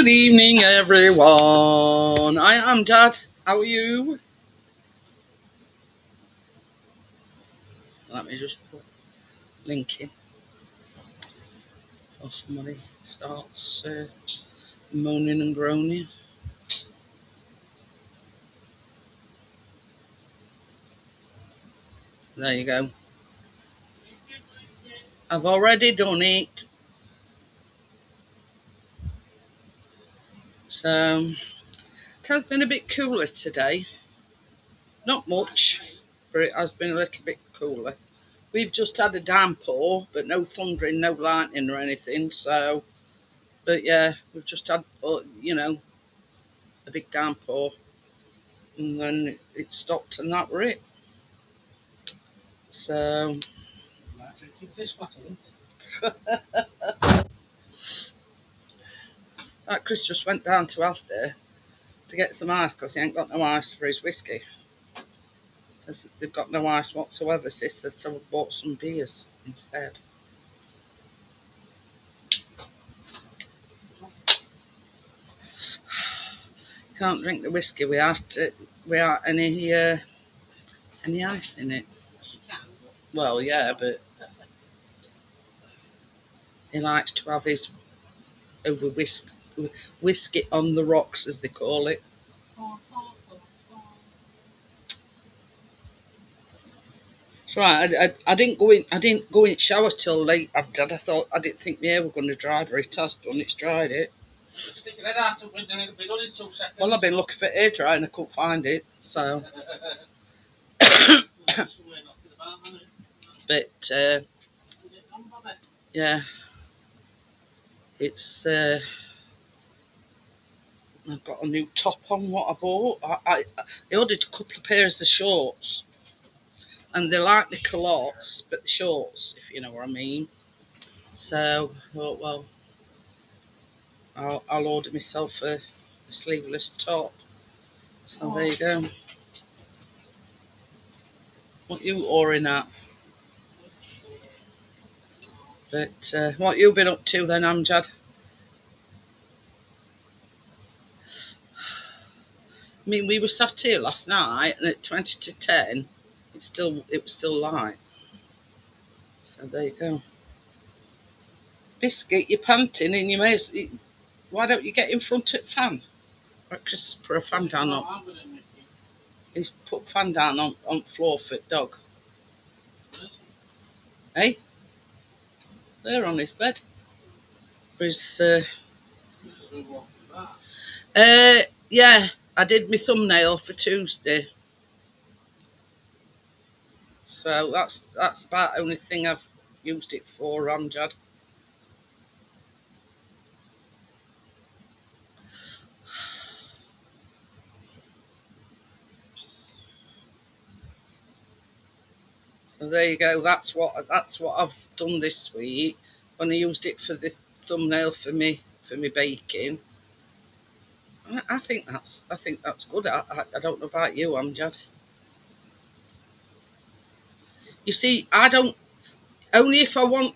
Good evening, everyone. I am Dad. How are you? Let me just put link in before somebody starts moaning and groaning. There you go. I've already done it. So it has been a bit cooler today. Not much, but it has been a little bit cooler. We've just had a downpour, but no thundering, no lightning or anything. So, but yeah, we've just had, a big downpour, and then it stopped, and that were it. So, like Chris just went down to Asda to get some ice because he ain't got no ice for his whiskey. Says they've got no ice whatsoever, sister, so I bought some beers instead. Can't drink the whiskey without any ice in it. Well, yeah, but he likes to have his over whiskey on the rocks, as they call it. That's right. I didn't go in. I didn't go in shower till late. I thought I didn't think my hair was going to dry, but it has done. It's dried it. Well, I've been looking for hair dry and I couldn't find it. So, but yeah, it's. I've got a new top on. What I bought. I ordered a couple of pairs of shorts, and they're like the culottes, but the shorts, if you know what I mean. So I thought, well, I'll order myself a sleeveless top. So there you go. What you ordering at? But what you been up to then, Amjad? I mean, we were sat here last night, and at 20 to 10, it was still light. So there you go. Biscuit, you're panting, and why don't you get in front of the fan? Right, Chris has put a fan down on. He's put fan down on the floor for the dog. Hey, they're on his bed. His, yeah, I did my thumbnail for Tuesday. So that's about the only thing I've used it for, Amjad. So there you go. That's what I've done this week. When I used it for the thumbnail for me baking. I think that's good. I don't know about you, Amjad. You see, I don't only if I want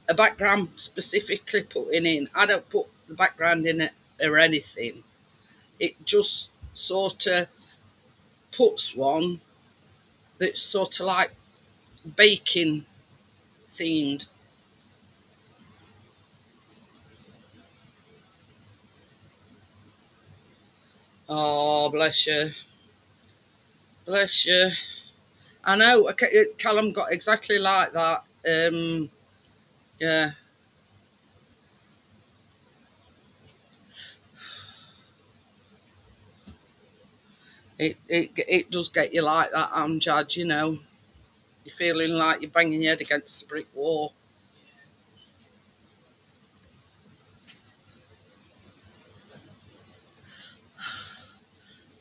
a background specifically putting in. I don't put the background in it or anything. It just sort of puts one that's sort of like baking themed. Oh, bless you. Bless you. I know. Callum got exactly like that. Yeah. It does get you like that, Amjad, you know. You're feeling like you're banging your head against a brick wall.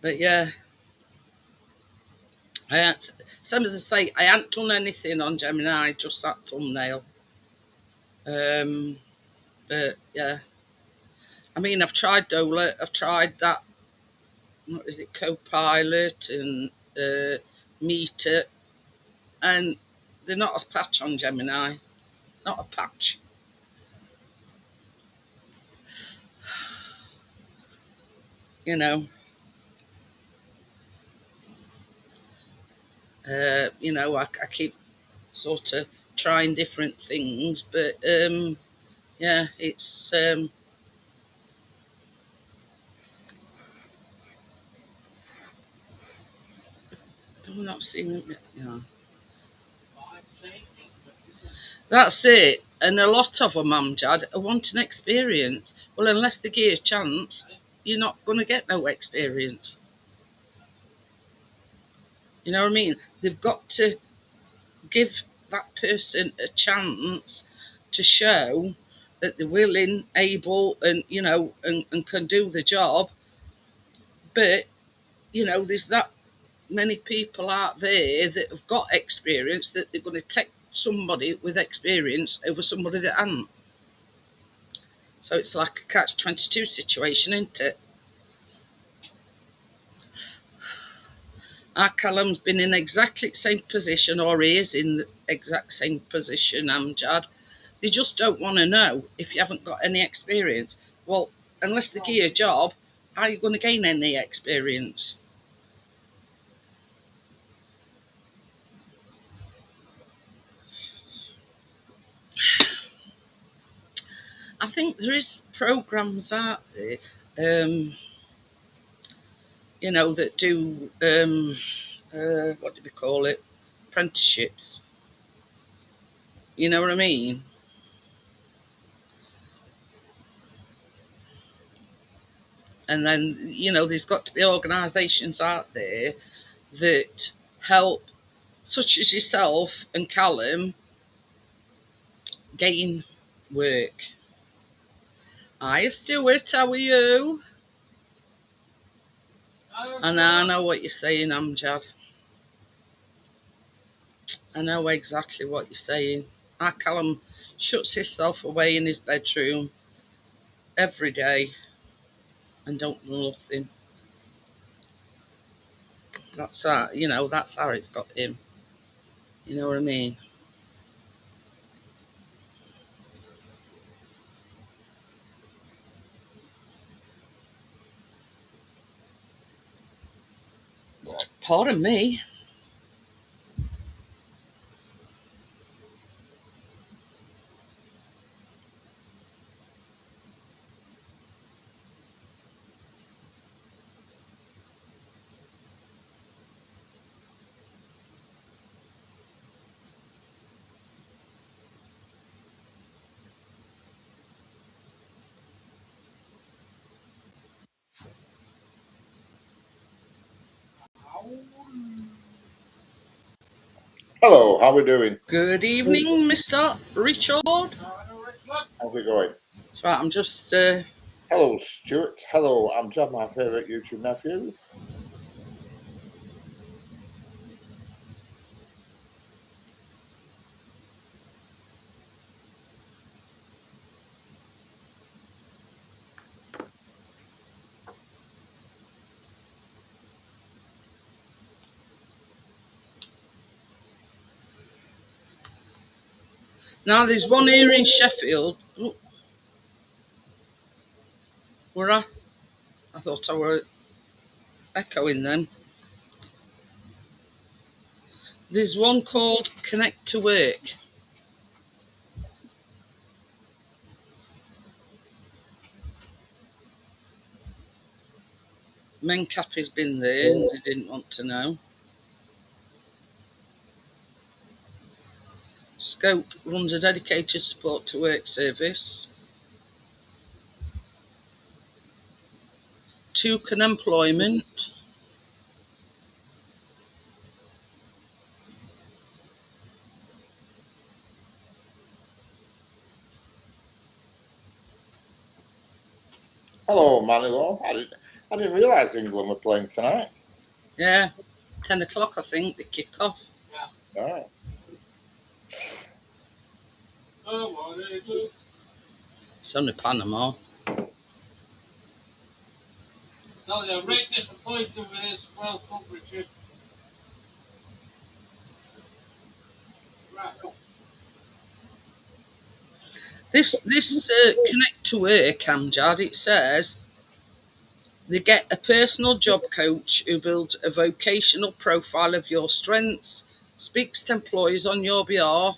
But yeah, same as I say, I ain't done anything on Gemini, just that thumbnail. Um, but yeah, I mean, I've tried Dola, I've tried that. What is it, Copilot and Meter, and they're not a patch on Gemini, not a patch. you know. I keep sort of trying different things, but yeah, it's do not seem, yeah. That's it. And a lot of them, Amjad, are wanting experience. Well, unless they give you a chance, you're not going to get no experience. You know what I mean? They've got to give that person a chance to show that they're willing, able, and and can do the job. But there's that many people out there that have got experience that they're going to take somebody with experience over somebody that hasn't. So it's like a catch-22 situation, isn't it? Our Callum's been in exactly the same position, or he is in the exact same position, Amjad. They just don't want to know if you haven't got any experience. Well, unless they give you a job, how are you going to gain any experience? I think there is programs out there, that do what do we call it? Apprenticeships. You know what I mean? And then there's got to be organisations out there that help, such as yourself and Callum, gain work. Hi, Stuart. How are you? And I know what you're saying, Amjad. I know exactly what you're saying. Our Callum shuts himself away in his bedroom every day and don't do nothing. That's how that's how it's got him. You know what I mean? Pardon me. Hello, how we doing? Good evening, Mr. Richard. How's it going? That's right. I'm just Hello, Stuart. Hello, I'm John, my favourite YouTube nephew. now. There's one here in Sheffield. Oh, where I thought I were echoing then. There's one called Connect to Work. Mencap has been there and they didn't want to know. Scope runs a dedicated support to work service. Toucan Employment. Hello, Manilow. I didn't realise England were playing tonight. Yeah, 10 o'clock, I think, they kick off. Alright. It's only Panama. Tell you, I'm really disappointed with this World Cup, Richard. Right. This Connect to Work, Amjad, it says They get a personal job coach who builds a vocational profile of your strengths, speaks to employers on your behalf,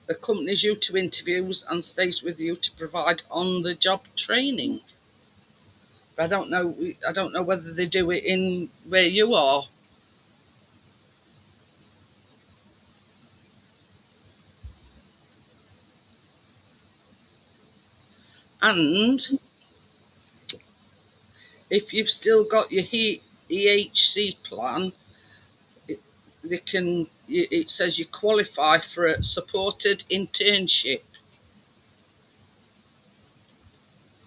accompanies you to interviews, and stays with you to provide on-the-job training. But I don't know. I don't know whether they do it in where you are. And if you've still got your EHC plan, it says you qualify for a supported internship.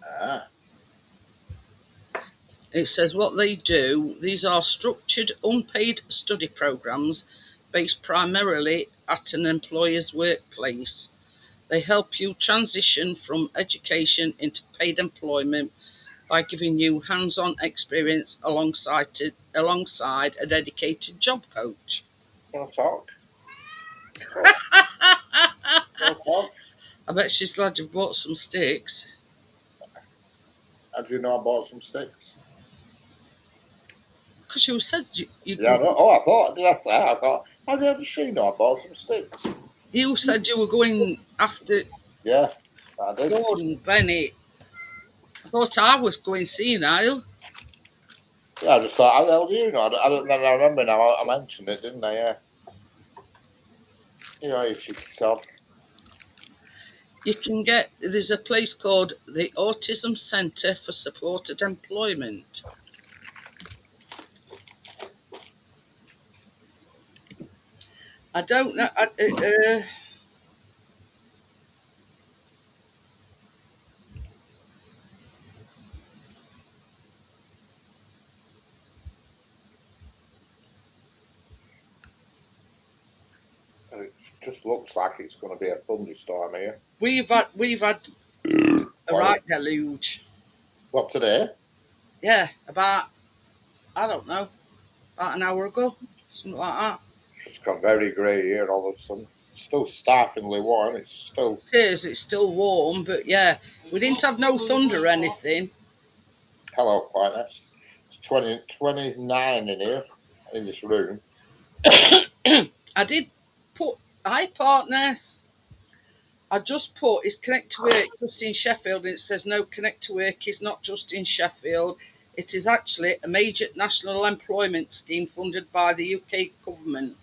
Ah, It says what they do. These are structured, unpaid study programs based primarily at an employer's workplace. They help you transition from education into paid employment by giving you hands-on experience alongside a dedicated job coach. want to talk? Want to talk? I bet she's glad you've bought some sticks. How do you know I bought some sticks? Because you said you Yeah, I know. Oh, I thought, did I say? I thought, how did she know I bought some sticks? you said you were going after Yeah, I did. Gordon Bennett. I thought I was going senile. Yeah, I just thought, how the hell do you know? I don't then I remember now. I mentioned it, didn't I? Yeah. You know, you should tell. There's a place called the Autism Centre for Supported Employment. I don't know. It just looks like it's going to be a thunderstorm here. We've had a right deluge. What, today? Yeah, about, I don't know, about an hour ago, something like that. It's gone very grey here all of a sudden. It's still startlingly warm. It's still. It's still warm, but yeah, we didn't have no thunder or anything. Hello, Quiet Nest. It's 29 in here, in this room. I did put, hi partners. I just put is Connect to Work just in Sheffield, and it says no, Connect to Work is not just in Sheffield. It is actually a major national employment scheme funded by the UK government.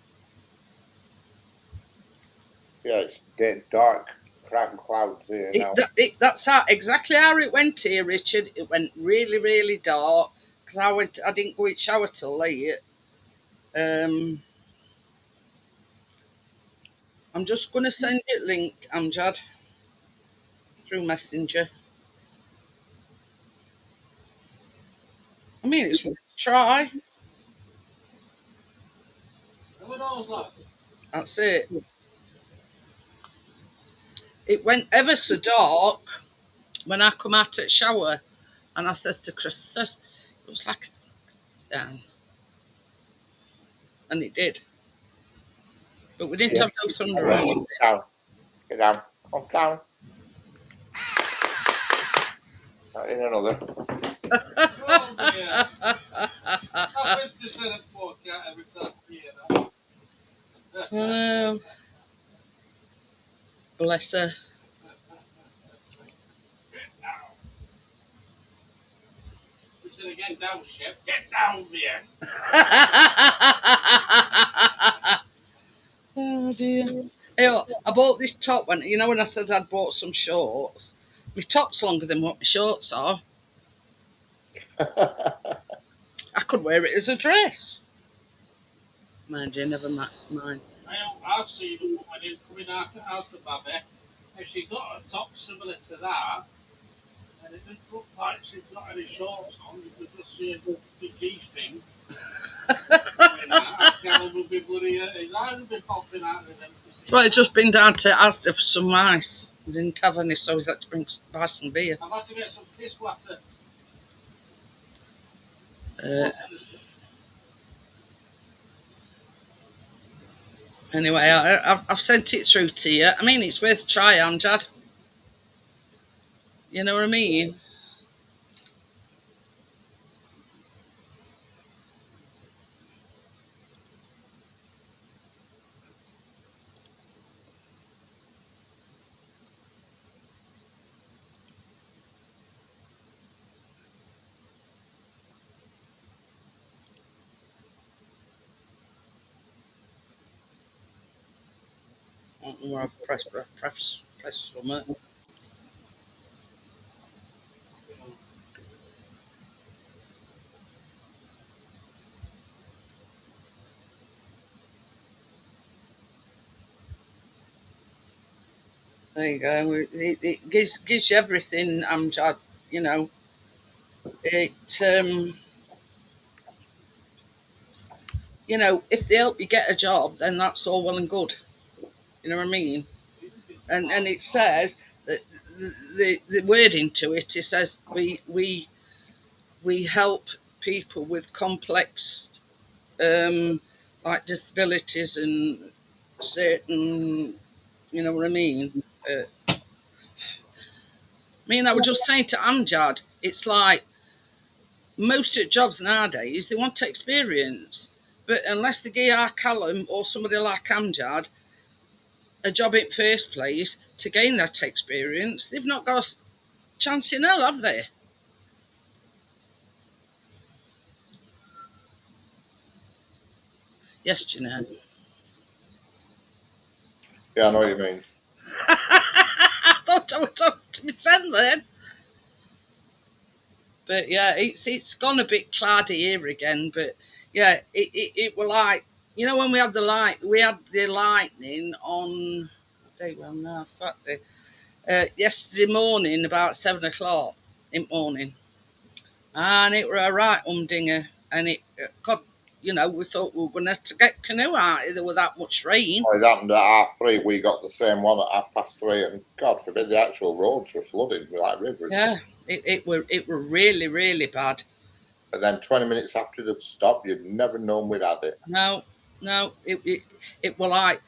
Yeah, it's dead dark, cracked clouds here now. That's exactly how it went here, Richard. It went really, really dark because I didn't go in shower till late. I'm just going to send you a link, Amjad, through Messenger. I mean, it's worth a try. That's it. It went ever so dark when I come out at shower, and I says to Chris, it was like down, and it did. But we didn't have no thunder or anything. Get down. Get down. Come down. In another. Oh, dear. I wish to send a fork out every time you hear that. Bless her. Get down. We said again, down, Chef. Get down there. Oh dear. Hey, I bought this top when when I said I'd bought some shorts. My top's longer than what my shorts are. I could wear it as a dress. Mind you, never mind. I've seen a woman in coming out the house with Babby, and she got a top similar to that, and it didn't look like she'd got any shorts on. You could just see the G-string. I tell him would be bloody, his eyes would be popping out of them. Well, it's just been down to Asda for some ice. I didn't have any, so he's had to buy some beer. I've had to get some piss water. Anyway, I've sent it through to you. I mean, it's worth a try, Amjad. You know what I mean? I've pressed something. There you go. It gives you everything, Amjad. You know, it. If they help you get a job, then that's all well and good. You know what I mean? And it says that the wording to it. It says we help people with complex like disabilities and certain. You know what I mean? I was just saying to Amjad, it's like most of the jobs nowadays, they want experience. But unless they give our Callum or somebody like Amjad a job in first place to gain that experience, they've not got a chance in hell, have they? Yes, Jeanette. Yeah, I know what you mean. I thought I was talking to myself then. But yeah, it's gone a bit cloudy here again. But yeah, it were like, when we had the lightning on Saturday. Yesterday morning about 7 o'clock in the morning, and it were a right humdinger, and it got, we thought we were going to have to get canoe out. There was that much rain. Oh, it happened at 3:30. We got the same one at 3:30, and God forbid the actual roads were flooded like rivers. Yeah, it were really, really bad. And then 20 minutes after it had stopped, you'd never known we'd had it. No, it were like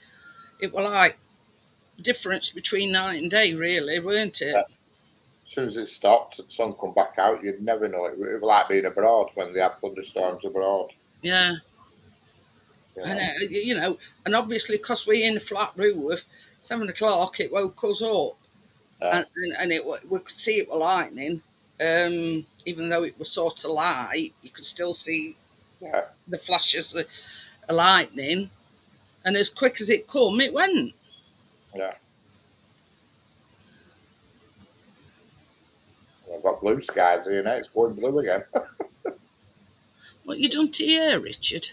difference between night and day, really, weren't it? Yeah. As soon as it stopped, the sun come back out, you'd never know. It was like being abroad when they have thunderstorms abroad. Yeah. And and obviously because we're in a flat roof, 7 o'clock it woke us up, and we could see it was lightning. Even though it was sort of light, you could still see the flashes of lightning, and as quick as it come, it went. Yeah. I've got blue skies here now. It's going blue again. What you done to your hair, Richard?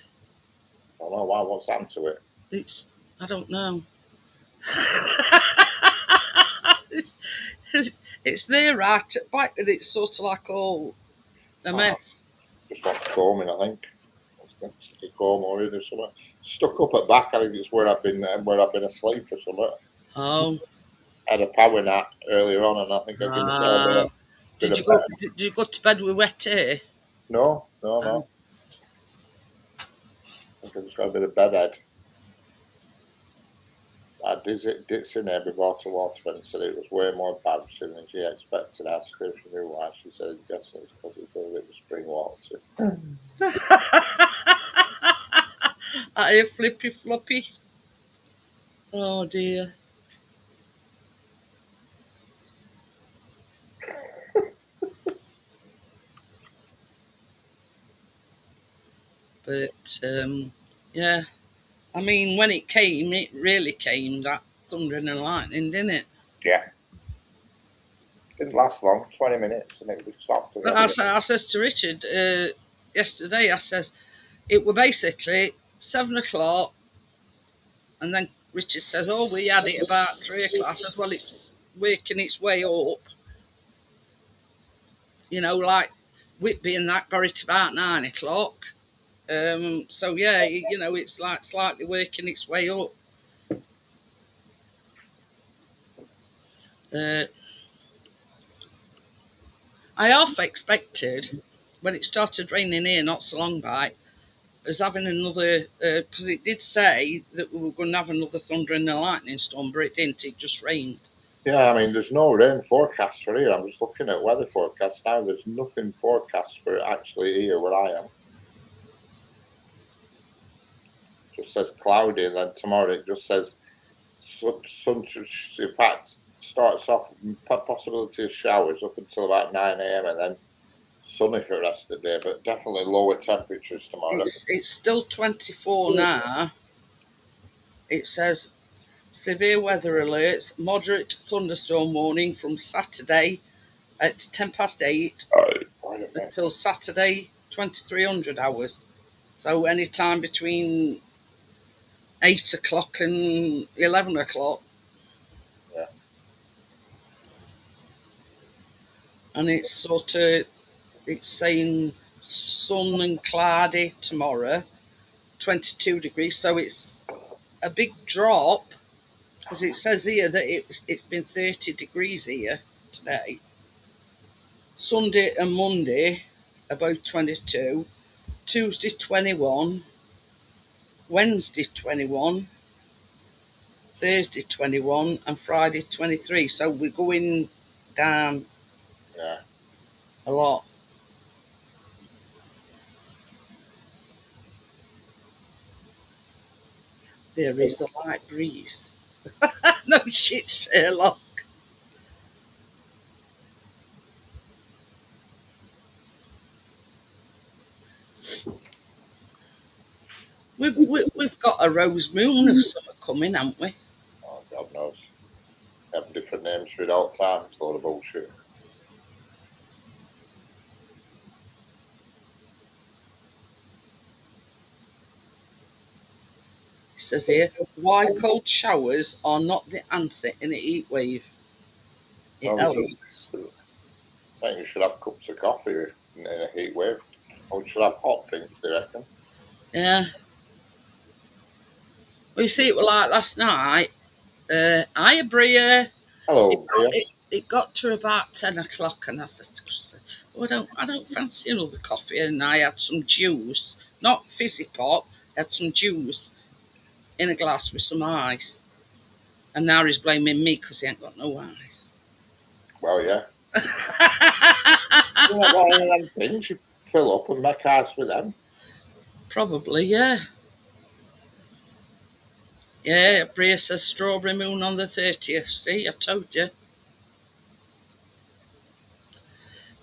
I don't know why. What's happened to it? I don't know. it's there right at the back, and it's sort of like all a mess. Just wants combing, I think. Stick a comb or either something. Stuck up at back. I think it's where I've been asleep or something. Oh. I had a power nap earlier on, and I think I gave myself Did you go to bed with wet hair? No. I think I just got a bit of bedhead. I did in there before to water and said it was way more embarrassing than she expected. I asked her if she knew why. She said, I guess it's because it was spring water. Are you flippy floppy? Oh dear. But yeah, I mean, when it came, it really came, that thunder and lightning, didn't it? Yeah. Didn't last long, 20 minutes, and it was stopped. But I says to Richard yesterday, I says, it were basically 7 o'clock, and then Richard says, oh, we had it about 3 o'clock. I says, well, it's working its way up. Like Whitby and that got it about 9 o'clock. So yeah, it's like slightly working its way up. I half expected when it started raining here not so long back, as having another, because it did say that we were going to have another thunder and a lightning storm, but it didn't. It just rained. Yeah, I mean, there's no rain forecast for here. I'm just looking at weather forecasts now. There's nothing forecast for actually here where I am. It just says cloudy, and then tomorrow it just says sun. In fact, starts off possibility of showers up until about 9 a.m. and then sunny for the rest of the day, but definitely lower temperatures tomorrow. It's still 24 now. It says Severe weather alerts, moderate thunderstorm warning from Saturday at 8:10 Wait a minute. until Saturday 2300 hours. So any time between 8 o'clock and 11 o'clock. Yeah. And it's saying sun and cloudy tomorrow, 22 degrees. So it's a big drop, because it says here that it's been 30 degrees here today. Sunday and Monday, about 22. Tuesday, 21. Wednesday, 21. Thursday, 21. And Friday, 23. So we're going down Yeah. a lot. There is a light breeze. No shit, Sherlock. We've got a rose moon or something coming, haven't we? Oh, God knows. They have different names for it all the time. It's a load of bullshit. It says here, why cold showers are not the answer in a heat wave. It Well, helps. I think you should have cups of coffee in a heat wave. Or you should have hot drinks, they reckon. Yeah. Well, you see, it was like last night. Hiya, Bria. Hello, Bria. It got to about 10 o'clock, and I said to Chris, "Oh, I don't fancy another coffee." And I had some juice, not fizzy pop. I had some juice in a glass with some ice. And now he's blaming me because he ain't got no ice. Well, yeah. You know, one of them things you fill up and make ice with them. Probably, yeah. Yeah, Bria says strawberry moon on the 30th. See, I told you.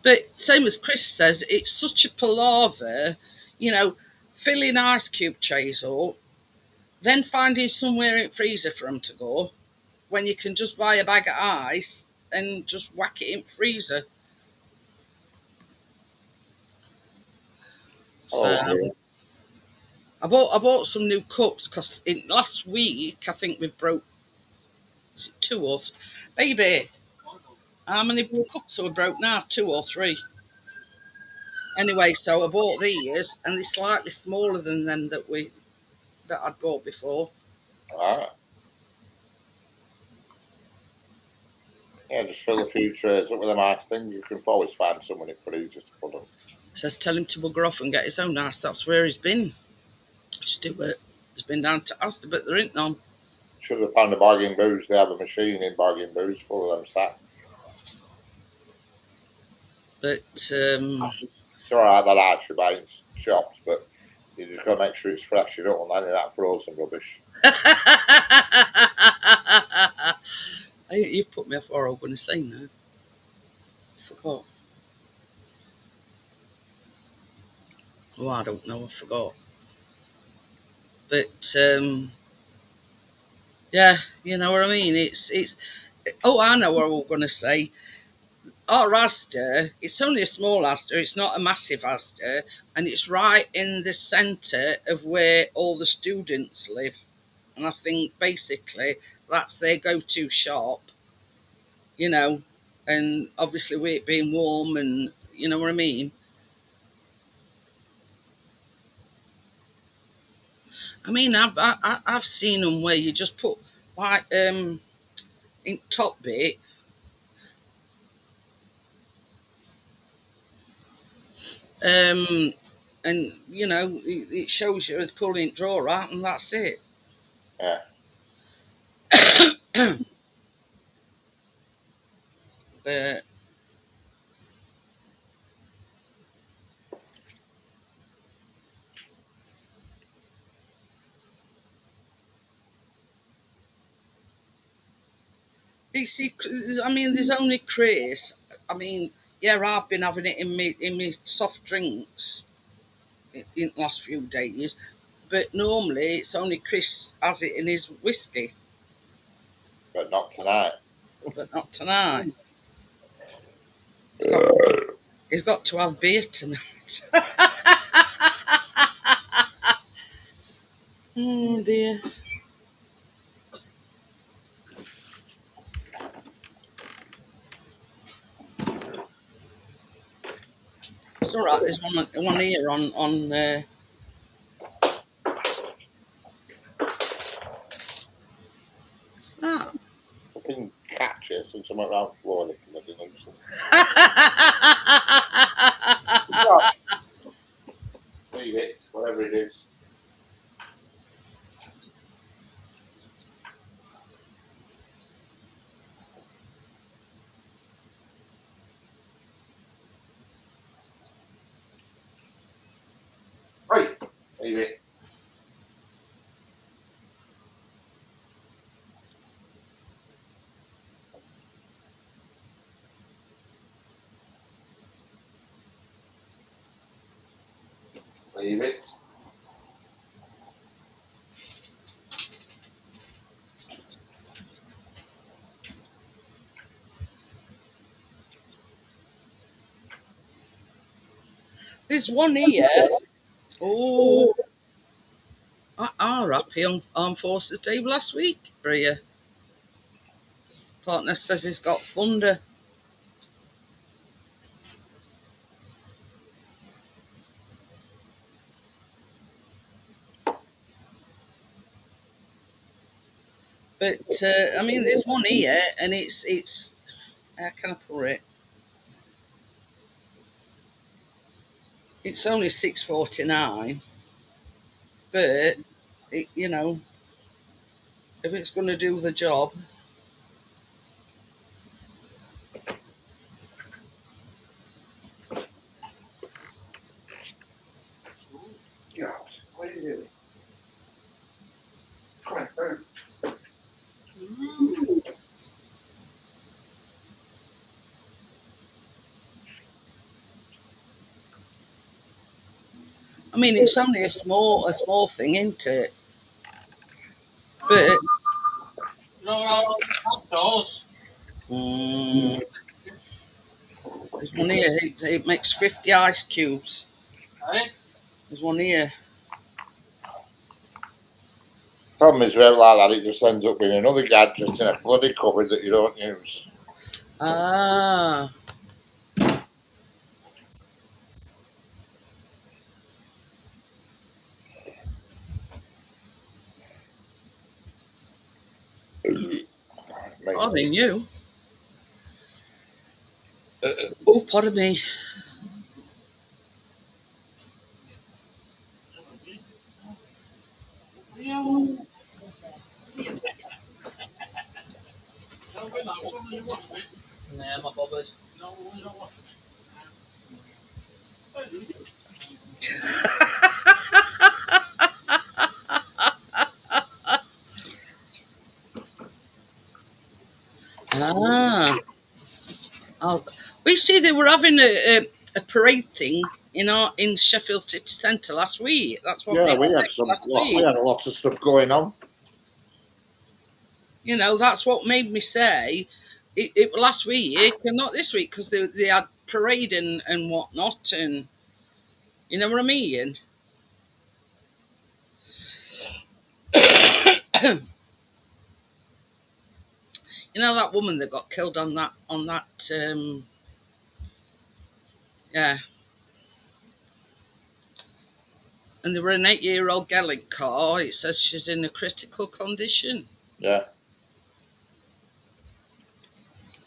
But same as Chris says, it's such a palaver, filling ice cube trays up, then finding somewhere in freezer for them to go, when you can just buy a bag of ice and just whack it in freezer. So I bought some new cups because last week I think we've broke 2 or 3. Baby, how many cups are we broke now? 2 or 3. Anyway, so I bought these, and they're slightly smaller than them that I'd bought before. Ah. Yeah, just fill a few trays up with them ice things. You can always find someone in freezers to put them. Says tell him to bugger off and get his own ice. That's where he's been. Stuart has been down to Asda, but there ain't none. Should have found a Bargain Booze. They have a machine in Bargain Booze full of them sacks. But it's alright that ice you buy in shops, but you just got to make sure it's fresh. You don't want any of that frozen rubbish. You've put me off what I was going to say now. I forgot. Oh, I don't know. I forgot. But yeah, you know what I mean. It's. Oh, I know what I was going to say. Our Asda, it's only a small Asda. It's not a massive Asda, and it's right in the centre of where all the students live. And I think basically that's their go-to shop. And obviously with it being warm, and you know what I mean. I mean, I've seen them where you just put like in top bit, and it shows you the pulling drawer out, and that's it. Yeah. But you see, I mean, there's only Chris. I mean, yeah, I've been having it in me soft drinks in the last few days, but normally it's only Chris has it in his whiskey. But not tonight. but not tonight. He's got to have beer tonight. Oh dear. It's all right. There's one here on what's that? Fucking catches and something around the floor. They bloody nonsense. Leave it, whatever it is. Right, leave it. Leave it. There's one here. Oh, I happy on Armed Forces Day last week, Bria. Partner says he's got thunder. But I mean, there's one here, and it's how can I put it? It's only 6:49, but it, you know, if it's going to do the job. God, what are you doing? Come on, move. I mean, it's only a small thing, isn't it? But You know how to outdoors. There's one here. It makes 50 ice cubes. Eh? There's one here. Problem is, with like that, it just ends up being another gadget in a bloody cupboard that you don't use. Ah. Pardon you. Oh, pardon me. Nah, I'm not bothered. No, we don't watch Ah. Oh, we see they were having a parade thing in Sheffield City Centre last week. That's what Yeah, made we me had think last week. we had a lot of stuff going on. That's what made me say it last week and not this week, because they had parade and whatnot, and you know what I mean. That woman that got killed on that yeah. And there were an 8-year-old girl in car. It says she's in a critical condition. Yeah.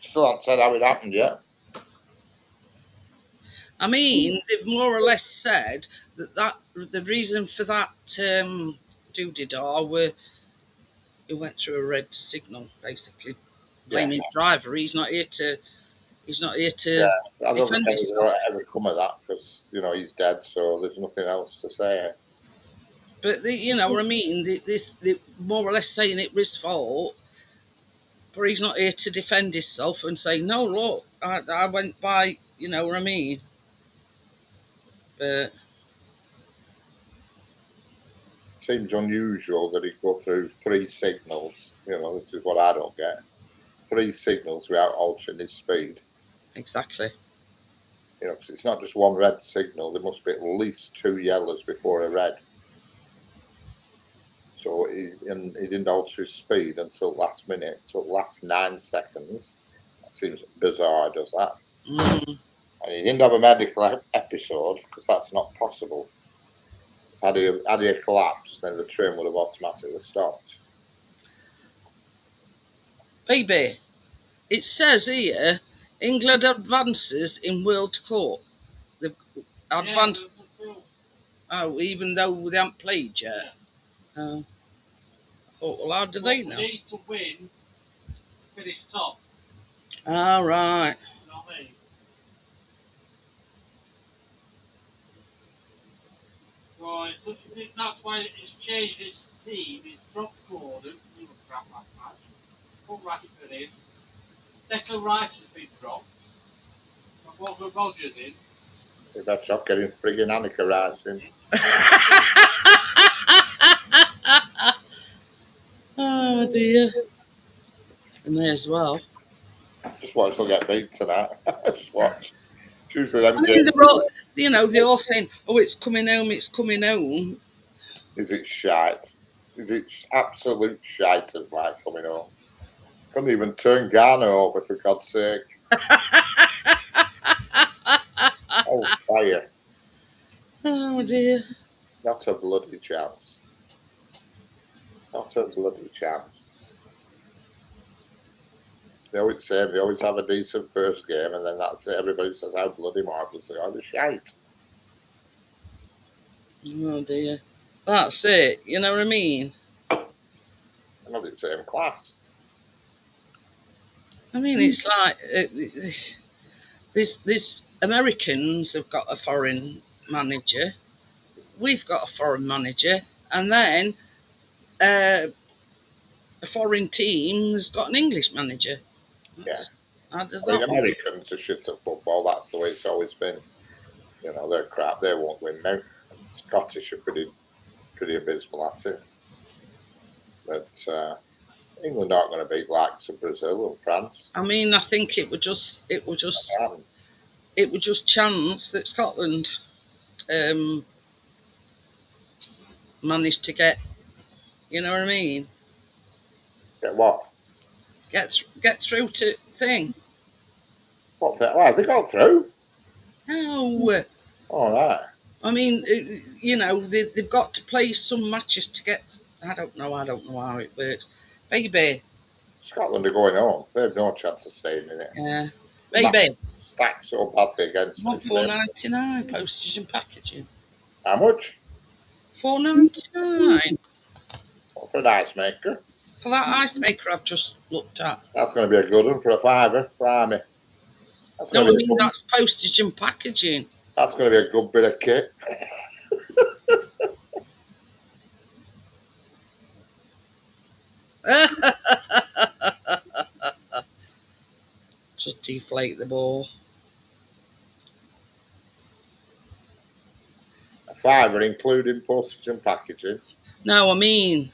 Still haven't said how it happened yet. I mean, they've more or less said that the reason for that doody-da were it went through a red signal, basically blaming the driver. He's not here to I don't defend think anything himself. will ever come of that because he's dead, so there's nothing else to say. But you know what I mean. They more or less saying it was his fault, but he's not here to defend himself and say, "No, look, I went by." You know what I mean? But seems unusual that he'd go through 3 signals. This is what I don't get. 3 signals without altering his speed. Exactly. Because it's not just one red signal. There must be at least 2 yellows before a red. So he didn't alter his speed until last minute, until last 9 seconds. That seems bizarre, does that? Mm. And he didn't have a medical episode because that's not possible. So had he collapsed, then the train would have automatically stopped. Baby, it says here, England advances in World Cup. They've advanced. Oh, even though they haven't played yet. I thought, well, how do they know? We need to win to finish top. All right. You know what I mean? So that's why he's changed his team. He's dropped Gordon. He was crap last match. Put Rashford in. Declan Rice has been dropped. I've got Rodgers in. You're better off getting frigging Annika Rice in. Oh dear. I may as well. Just watch them get beat tonight. Just watch. It's usually them I mean, they're all saying, "Oh, it's coming home, it's coming home." Is it shite? Is it absolute shite as like coming home? Couldn't even turn Ghana over, for God's sake. Oh, fire. Oh dear. Not a bloody chance. Not a bloody chance. They always have a decent first game, and then that's it. Everybody says how bloody marvellous they are. They're shite. Oh dear. That's it. You know what I mean? They're not in the same class. I mean, it's like this Americans have got a foreign manager. We've got a foreign manager, and then a foreign team's got an English manager. Yeah. How does I mean, that Americans are shit at football. That's the way it's always been. They're crap. They won't win now. Scottish are pretty abysmal at it. But England aren't going to beat likes of Brazil and France. I mean, I think it would just chance that Scotland managed to get, you know what I mean? Get what? Get through to thing. What? Have they got through? No. All right. I mean, they've got to play some matches to get. I don't know how it works. Baby. Scotland are going home. They have no chance of staying in it. Yeah. Baby. Stacked so badly against them. $4.99 postage and packaging. How much? $4.99. What, for an ice maker? For that ice maker I've just looked at. That's going to be a good one for a £5. Blimey. No, I mean, that's postage and packaging. That's going to be a good bit of kit. Just deflate the ball. A £5 including postage and packaging. No, I mean,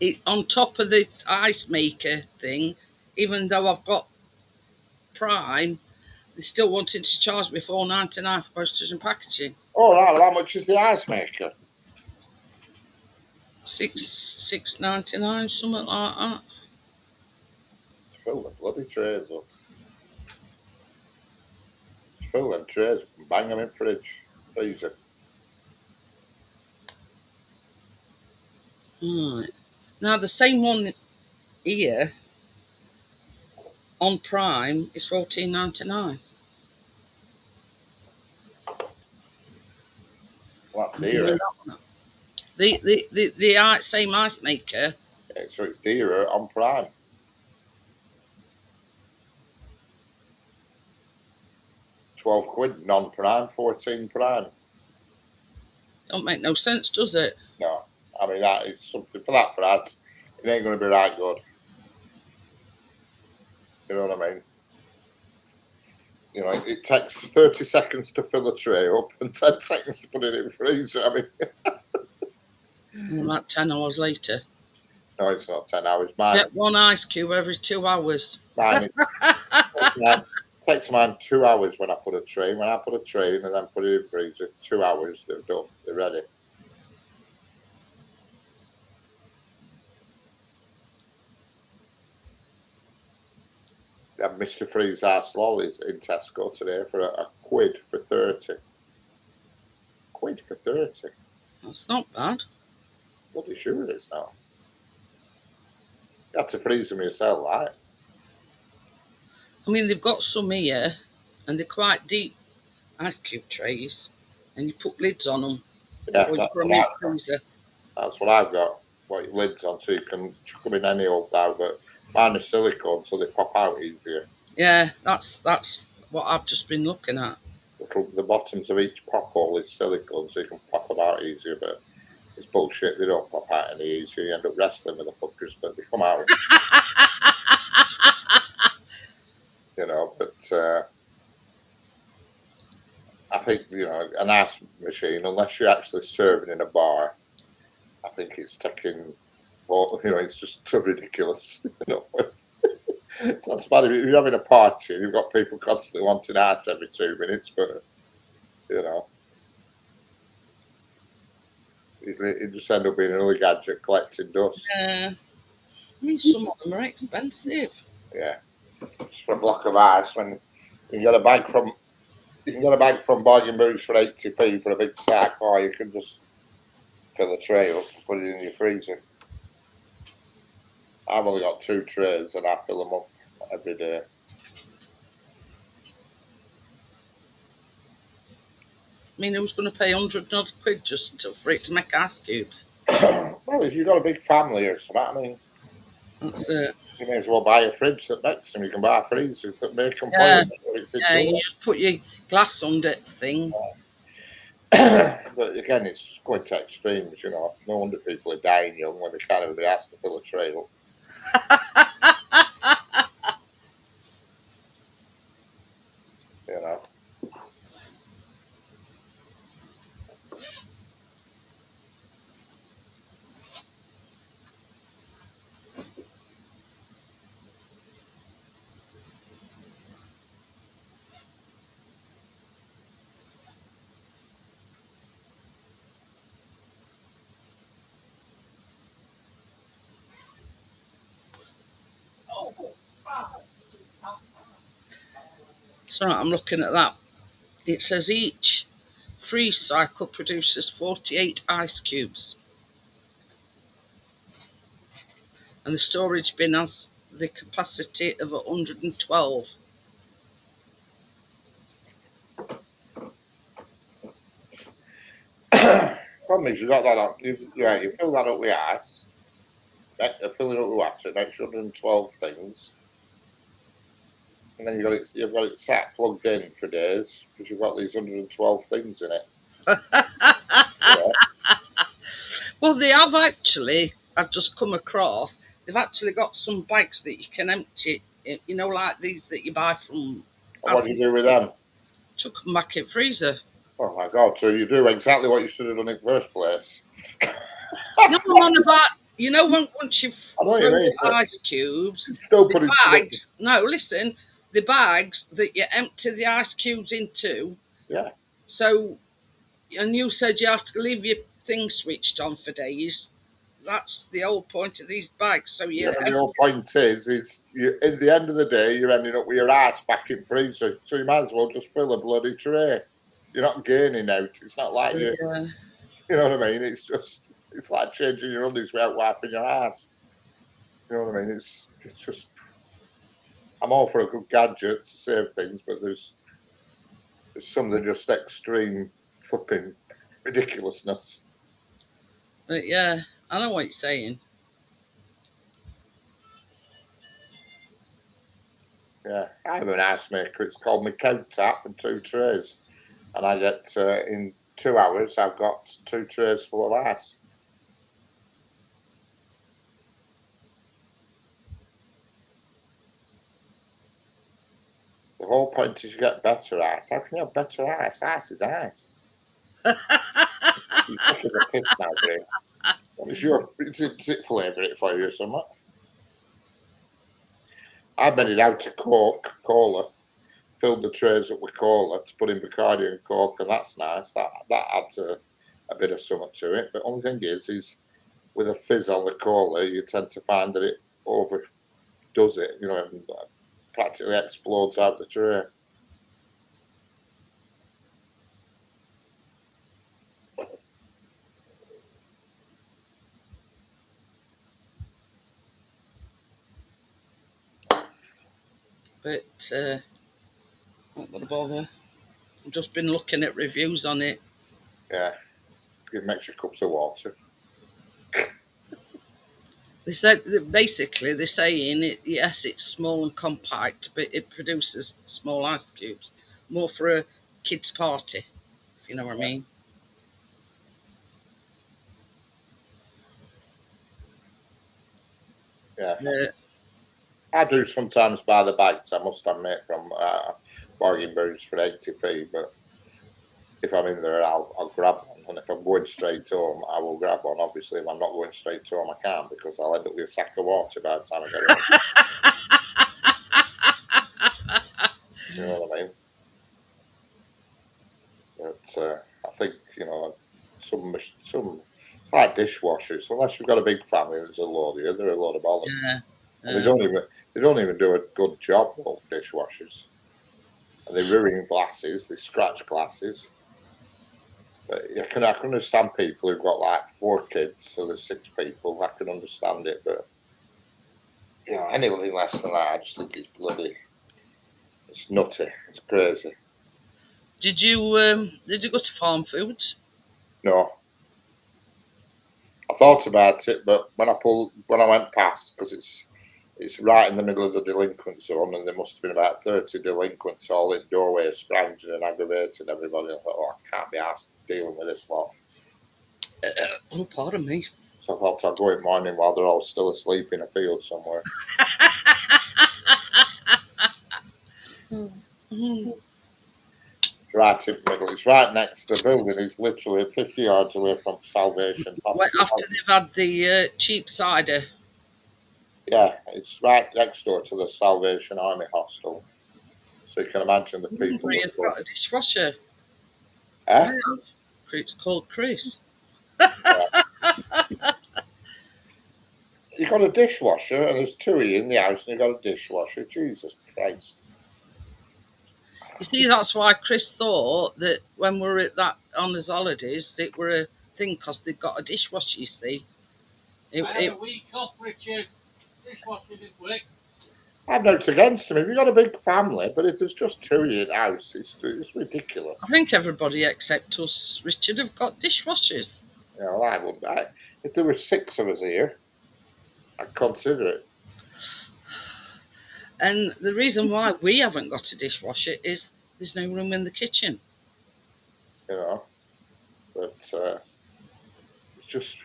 it on top of the ice maker thing, even though I've got Prime, they still wanted to charge me $4.99 for postage and packaging. Oh, right. Well, how much is the ice maker? $6.99, something like that. Fill the bloody trays up. Just fill them trays up and bang them in fridge. Freezer. Right. Now, the same one here on Prime is $14.99. So that's dearer. The same ice maker. Yeah, so it's dearer on Prime. £12 non-Prime, 14 Prime. Don't make no sense, does it? No, I mean that is something for that price. It ain't going to be right good. You know what I mean? It takes 30 seconds to fill a tray up and 10 seconds to put it in the freezer. I mean, about 10 hours later. No, it's not 10 hours. Mine, Get one ice cube every 2 hours. mine takes mine 2 hours when I put a tray. When I put a tray in and then put it in freezer, 2 hours, they're done. They're ready. I had Mr. Freeze Ass Lollies in Tesco today for a quid for 30. Quid for 30. That's not bad. Bloody sure it is now. You had to freeze them yourself, right? I mean, they've got some here, and they're quite deep ice cube trays, and you put lids on them Yeah, before you that's put them what in I've the freezer. That's what I've got. What lids on, so you can chuck them in any old bag. But mine are silicone, so they pop out easier. Yeah, that's what I've just been looking at. The bottoms of each pop hole is silicone, so you can pop them out easier. But it's bullshit. They don't pop out any easier. You end up wrestling with the fuckers, but they come out. You know, but I think, you know, an ice machine, unless you're actually serving in a bar, I think it's taking, well, you know, it's just too ridiculous. You know, it's not so bad if you're having a party and you've got people constantly wanting ice every 2 minutes, but, you know, it just end up being another gadget collecting dust. Yeah. I mean, some of them are expensive. Yeah, just for a block of ice when you can get a bag from Bargain Boots for 80p for a big sack, or you can just fill a tray up, put it in your freezer. I've only got 2 trays and I fill them up every day. I mean, who's going to pay 100 odd quid just for it to make ice cubes? Well, if you've got a big family or something, I mean, That's it. you may as well buy a fridge that makes them. You can buy freezers that make them Yeah. for you. Yeah, you just put your glass under the thing. But again, it's going to extremes, you know. No wonder people are dying young when they can't even be asked to fill a tray up. You know. So I'm looking at that. It says each freeze cycle produces 48 ice cubes. And the storage bin has the capacity of 112. Problem is, you got that up. You fill that up with ice. Fill it up with ice. It makes 112 things. And then you've got it sat plugged in for days because you've got these 112 things in it. Yeah. Well, they have actually, I've just come across, they've actually got some bags that you can empty, you know, like these that you buy from. And what do you do with them? Chuck them back in freezer. Oh my God, so you do exactly what you should have done in the first place. No, I'm on about, you know, once you've what thrown you mean, the ice cubes, Still the put it bags, no, listen, the bags that you empty the ice cubes into. Yeah. So, and you said you have to leave your thing switched on for days. That's the whole point of these bags. So Yeah, the whole point is you, at the end of the day, you're ending up with your ass back in freezer. So you might as well just fill a bloody tray. You're not gaining out. It's not like you know what I mean? It's like changing your undies without wiping your ass. You know what I mean? It's just, I'm all for a good gadget to save things, but there's some that are just extreme flipping ridiculousness. But yeah, I know what you're saying. Yeah, I have an ice maker. It's called my countertop and 2 trays. And I get, in 2 hours, I've got 2 trays full of ice. The whole point is you get better ice. How can you have better ice? Ice is ice. You're taking the piss now, dude. Is it flavouring it for you or something? I made it out to cola, filled the trays up with cola to put in Bacardi and Coke, and that's nice. That adds a bit of something to it. But only thing is with a fizz on the cola, you tend to find that it overdoes it, and practically explodes out the tray. But not gonna bother. I've just been looking at reviews on it. Yeah, give them extra cups of water. They said that basically they're saying it. Yes, it's small and compact, but it produces small ice cubes, more for a kid's party, if you know what I mean. Yeah. I do sometimes buy the bags, I must admit, from Bargain Boots for 80p, but if I'm in there, I'll grab one. And if I'm going straight home, I will grab one. Obviously, if I'm not going straight home, I can't, because I'll end up with a sack of water by the time I get home. You know what I mean? But I think, some it's like dishwashers. Unless you've got a big family, there's a load of you. They're a load of bollocks. Yeah. And they don't even do a good job, though, dishwashers. And they ruin glasses, they scratch glasses. But I can understand people who've got like 4 kids, so there's 6 people. I can understand it, but anything less than that, I just think it's nutty, it's crazy. Did you go to Farm Foods? No, I thought about it, but when I went past, because it's right in the middle of the delinquent zone, and there must have been about 30 delinquents all in doorways, scrounging and aggravating everybody. I thought, I can't be asked dealing with this lot. Oh, pardon me. So I thought I'd go in the morning while they're all still asleep in a field somewhere. Right in the middle. It's right next to the building. It's literally 50 yards away from Salvation Hospital. After they've had the cheap cider. Yeah, it's right next door to the Salvation Army Hostel. So you can imagine the people. Maria's got a dishwasher. Eh? It's called Chris. You've got a dishwasher, and there's 2 in the house, and you've got a dishwasher. Jesus Christ. You see, that's why Chris thought that when we were at that on his holidays, it were a thing, because they've got a dishwasher, you see. I had a week off, Richard. Dishwasher didn't work. I'm not against him. If you've got a big family, but if there's just 2 in the house, it's ridiculous. I think everybody except us, Richard, have got dishwashers. Yeah, well, I wouldn't. If there were 6 of us here, I'd consider it. And the reason why we haven't got a dishwasher is there's no room in the kitchen. But it's just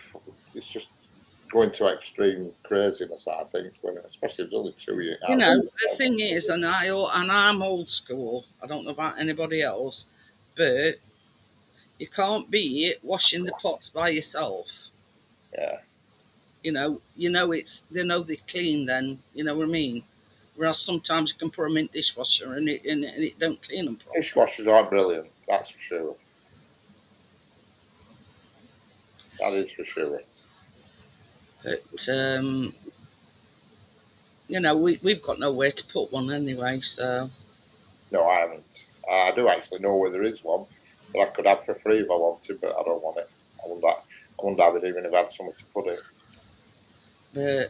going to extreme craziness, I think, especially if there's only 2 years. The thing is, and I'm old school. I don't know about anybody else, but you can't be washing the pots by yourself. Yeah. They're clean then. You know what I mean? Whereas sometimes you can put them in dishwasher and it don't clean them properly. Dishwashers aren't brilliant, that's for sure. That is for sure. But we've got nowhere to put one anyway. So no, I haven't. I do actually know where there is one that I could have for free if I wanted, but I don't want it. I wouldn't have it even if I had somewhere to put it. But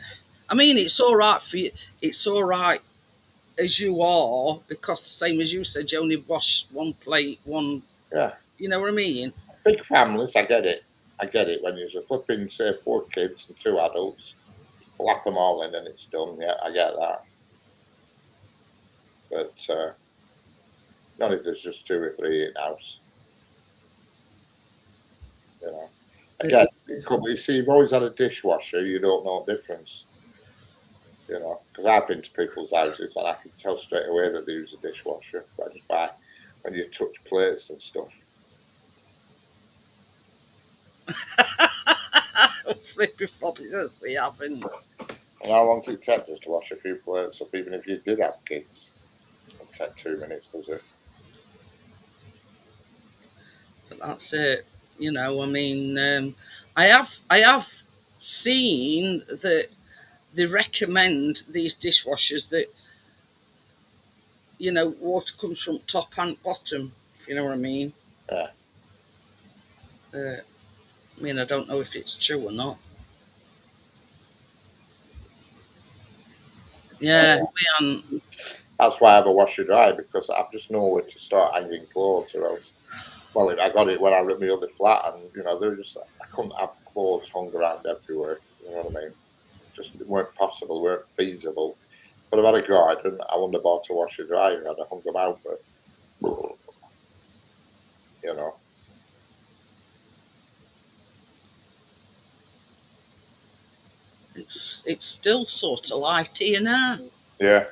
I mean, it's all right for you. It's all right as you are, because same as you said, you only wash one plate, one. Yeah. You know what I mean? Big families, I get it. When you're flipping, say, 4 kids and 2 adults, whack them all in and it's done. Yeah, I get that. But not if there's just 2 or 3 in the house. Again, you see, you've always had a dishwasher, you don't know the difference. Because I've been to people's houses and I can tell straight away that they use a dishwasher. But just by when you touch plates and stuff. flippy floppies that we haven't. And how long does it take just to wash a few plates up, even if you did have kids? It'll take 2 minutes, does it? But that's it. You know, I mean, I have seen that they recommend these dishwashers that, you know, water comes from top and bottom, if you know what I mean. Yeah. I mean, I don't know if it's true or not. Yeah, That's why I have a washer dryer, because I've just nowhere to start hanging clothes, or else. Well, I got it when I lived in my other flat, and you know, I couldn't have clothes hung around everywhere. You know what I mean? Just it weren't possible, weren't feasible. If I'd have had a garden, I wouldn't have bought a washer dryer. I'd have hung them out, but you know. it's still sort of light here now. Yeah.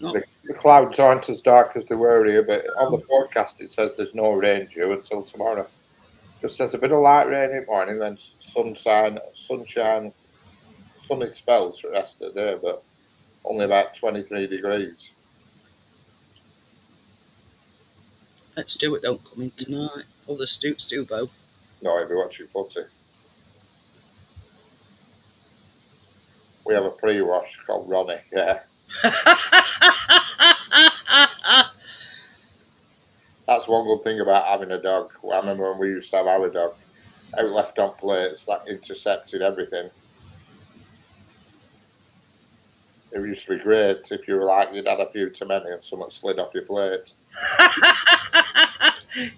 Not, The clouds aren't as dark as they were here, but on the forecast it says there's no rain due until tomorrow. Just says a bit of light rain in the morning, then sunshine, sunny spells for the rest of the day, but only about 23 degrees. let's do it. Don't come in tonight. Or the Stubo. No, I'll be watching footy. We have a pre-wash called Ronnie, yeah. That's one good thing about having a dog. I remember when we used to have our dog, out left on plates, that intercepted everything. It used to be great if you were like, you'd had a few too many and something slid off your plate.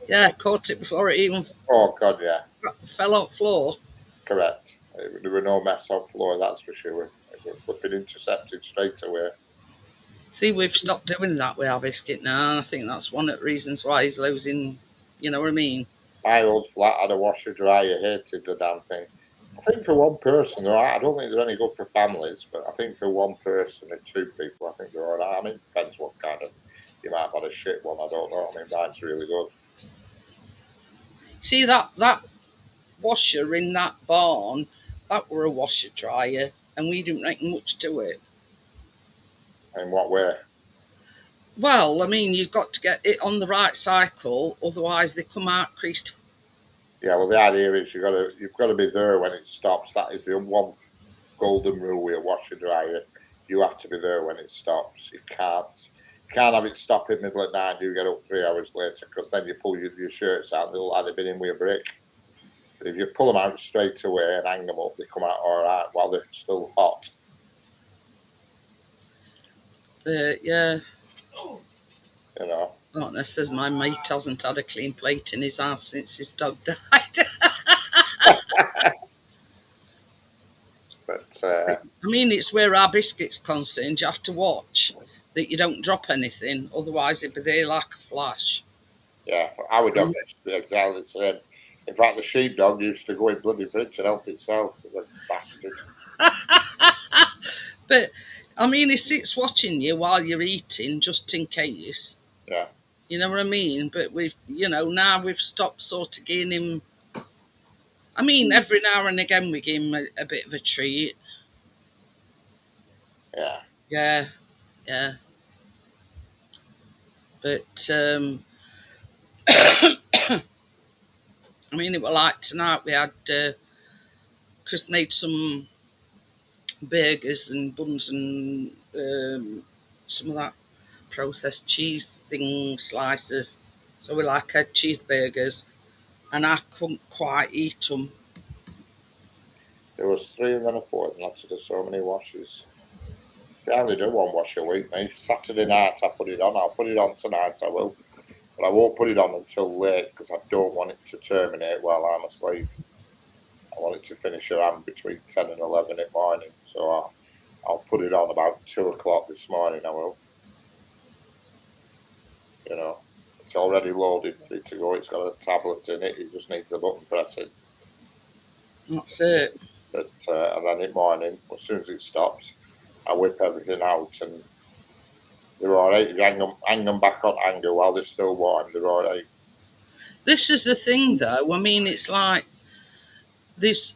Yeah, caught it before it even Oh, God, yeah. fell on the floor. Correct. There were no mess on the floor, that's for sure. It was flipping intercepted straight away. See, we've stopped doing that with our biscuit now, and I think that's one of the reasons why he's losing, you know what I mean? My old flat had a washer dryer, hated the damn thing. I think for one person, though, I don't think they're any good for families, but I think for one person and two people, I think they're all right. I mean, it depends what kind of, you might have had a shit one, I don't know. I mean, mine's really good. See, that washer in that barn, that were a washer dryer, and we didn't make much to it. In what way? Well, I mean, you've got to get it on the right cycle, otherwise they come out creased. Yeah, well, the idea is you've got to be there when it stops. That is the one golden rule with a washer dryer. You have to be there when it stops. You can't have it stop in the middle of the night and you get up 3 hours later, because then you pull your shirts out and they'll like they've been in with a brick. But if you pull them out straight away and hang them up, they come out all right while they're still hot. But yeah, You know. Partner says my mate hasn't had a clean plate in his house since his dog died. But I mean, it's where our biscuit's concerned. You have to watch that you don't drop anything, otherwise it'll be there like a flash. yeah, our dog used to be exactly the same. In fact, the sheepdog used to go in bloody fridge and help itself, the bastard. But I mean, he sits watching you while you're eating, just in case. Yeah. You know what I mean? But now we've stopped sort of giving him. I mean, every now and again we give him a bit of a treat. Yeah. Yeah. But I mean, it was like tonight we had Chris made some burgers and buns and some of that processed cheese slices. So we like had cheeseburgers, and I couldn't quite eat them. There was 3 and then a 4th, and I had to do so many washes. See, I only do 1 wash a week, mate. Saturday night I put it on. I'll put it on tonight, I will. But I won't put it on until late, because I don't want it to terminate while I'm asleep. I want it to finish around between 10 and 11 in the morning. So I'll put it on about 2 o'clock this morning, I will. You know, it's already loaded, ready to go. It's got a tablet in it. It just needs the button pressing. That's it. But and then in the morning, as soon as it stops, I whip everything out, and they're all right. You hang them back on hanger while they're still warm. They're all right. This is the thing, though. I mean, it's like this.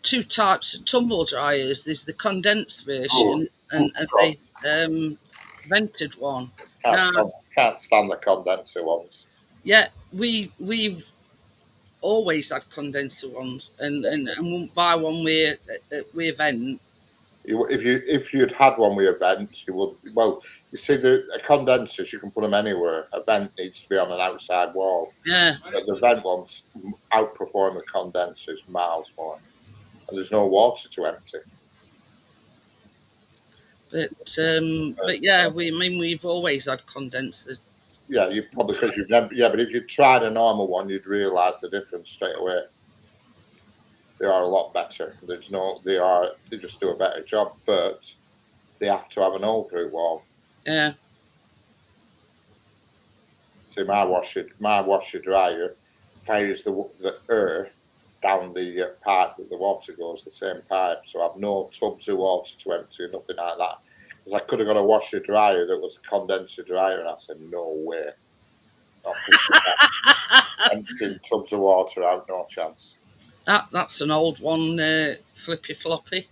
two types of tumble dryers. There's the condensed version and God. the vented one. Now, Can't stand the condenser ones. yeah, we've always had condenser ones, and won't buy one with vent. If you'd had one with a vent, you would. Well, you see, the condensers, you can put them anywhere. A vent needs to be on an outside wall, Yeah, but the vent ones outperform the condensers miles more, and there's no water to empty. but yeah, we've always had condensers. Yeah, you probably because you've never. Yeah, but if you tried a normal one, you'd realise the difference straight away. They are a lot better. They just do a better job, but they have to have an hole-through wall. Yeah, See, my washer dryer fires the air down the pipe that the water goes, the same pipe. So I've no tubs of water to empty, nothing like that. Because I could have got a washer dryer that was a condenser dryer, and I said, no way. Not emptying tubs of water out, no chance. that's an old one, Flippy Floppy.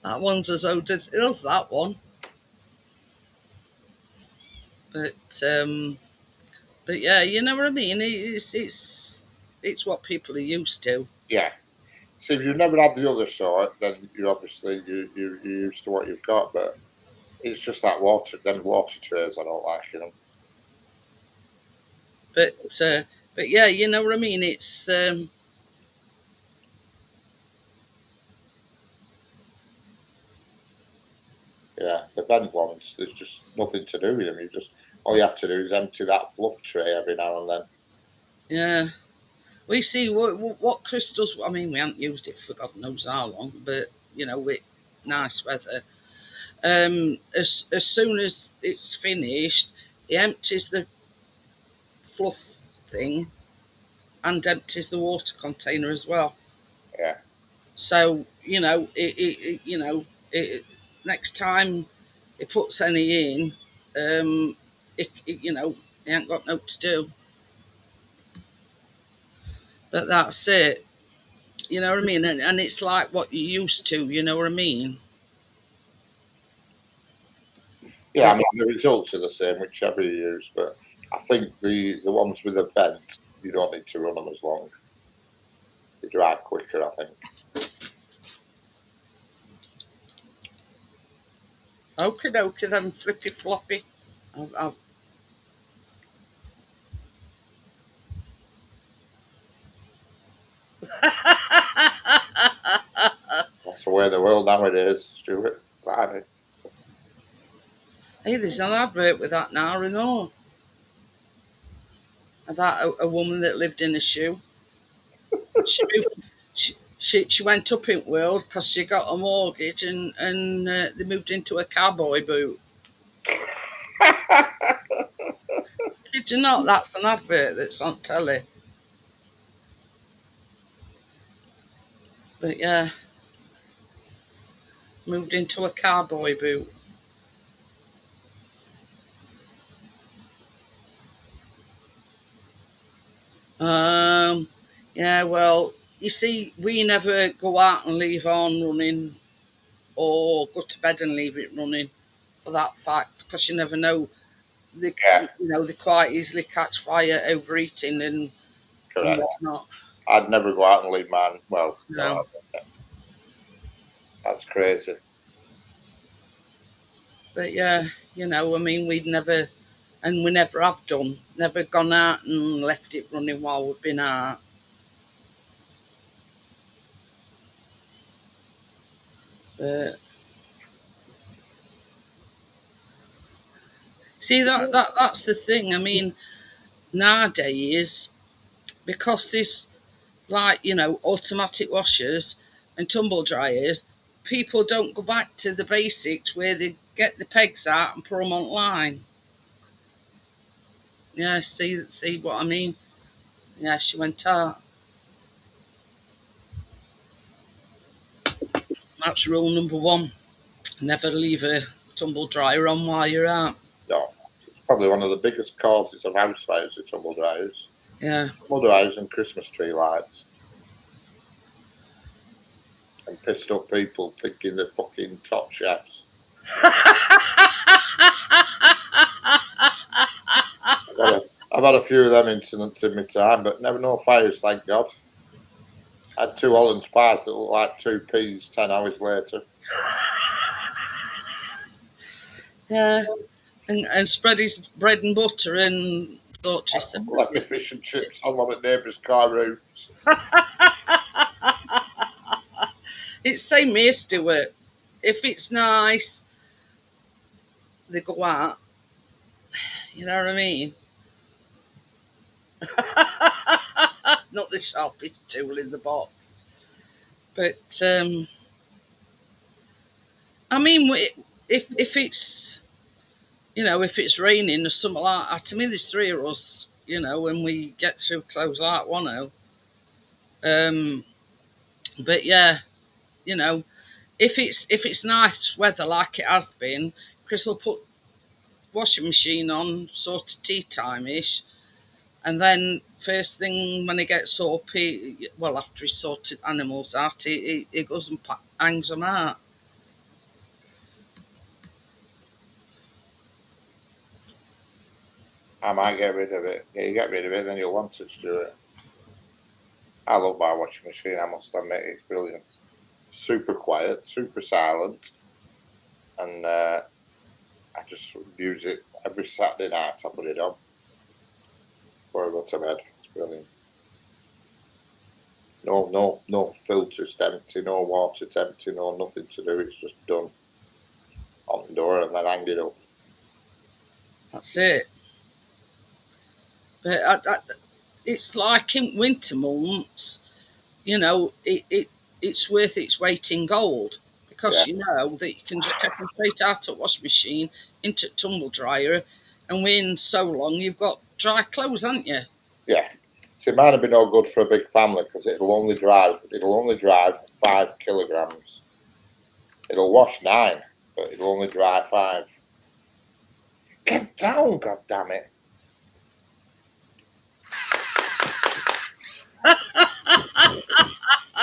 That one's as old as hills, that one. But yeah, you know what I mean. It's what people are used to. Yeah. See, if you've never had the other sort, then you're obviously you're used to what you've got. But it's just that water trays I don't like, you know. But yeah, you know what I mean. It's Yeah, the vent ones, there's just nothing to do with them. All you have to do is empty that fluff tray every now and then. yeah. We see what crystals. I mean, we haven't used it for God knows how long, but you know, with nice weather. As soon as it's finished, he empties the fluff thing and empties the water container as well. Yeah. So you know, next time he puts any in, you know, he ain't got no to do. But that's it. You know what I mean? And it's like what you're used to. You know what I mean? Yeah, I mean the results are the same whichever you use, but I think the ones with a vent, you don't need to run them as long. They dry quicker, I think. Okie dokie then, Flippy Floppy. I've That's the way of the world nowadays, Stuart. Blimey. Hey, there's an advert with that now, and all about a woman that lived in a shoe. She moved. She went up in world because she got a mortgage and they moved into a cowboy boot. Did you not? That's an advert that's on telly. But yeah, moved into a cowboy boot. Yeah, well, you see, we never go out and leave on running or go to bed and leave it running for that fact, because you never know. They, Yeah. you know, they quite easily catch fire overeating and Correct. whatnot. I'd never go out and leave mine. Well, No. that's crazy. But yeah, you know, I mean, we never have done, never gone out and left it running while we've been out. But see, that's the thing. I mean, nowadays, because this, like, you know, automatic washers and tumble dryers, people don't go back to the basics where they get the pegs out and put them online. Yeah, see what I mean? Yeah, she went out. That's rule number one. Never leave a tumble dryer on while you're out. No, it's probably one of the biggest causes of house fires are tumble dryers. Yeah. Tumble dryers and Christmas tree lights. And pissed up people thinking they're fucking top chefs. I've had a few of them incidents in my time, but never no fires, thank God. I had 2 Hollands pies that looked like 2 peas 10 hours later. Yeah. And spread his bread and butter and thought she said. Let me fish and chips on one of neighbours' car roofs. It's same here, Stuart. If it's nice, they go out. You know what I mean? Not the sharpest tool in the box. But, I mean, if it's, you know, if it's raining or something like that, to me, there's 3 of us, you know, when we get through close like 1 but yeah, you know, if it's nice weather like it has been, Chris will put washing machine on sort of tea time-ish, and then first thing when he gets up, well, after he's sorted animals out, he goes and hangs them out. I might get rid of it. Yeah, you get rid of it, then you'll want it, Stuart. I love my washing machine, I must admit, it's brilliant. Super quiet, super silent, and I just use it every Saturday night. I put it on before I go to bed. It's brilliant. No filters to empty, no water to empty, no nothing to do. It's just done on the door and then hang it up. That's it. But it's like in winter months, you know, it's worth its weight in gold, because you know that you can just take them straight out of the washing machine into tumble dryer, and within so long you've got dry clothes, haven't you? Yeah. So it might have been all good for a big family because it'll only drive 5 kilograms. It'll wash 9, but it'll only dry 5. Get down, god damn it.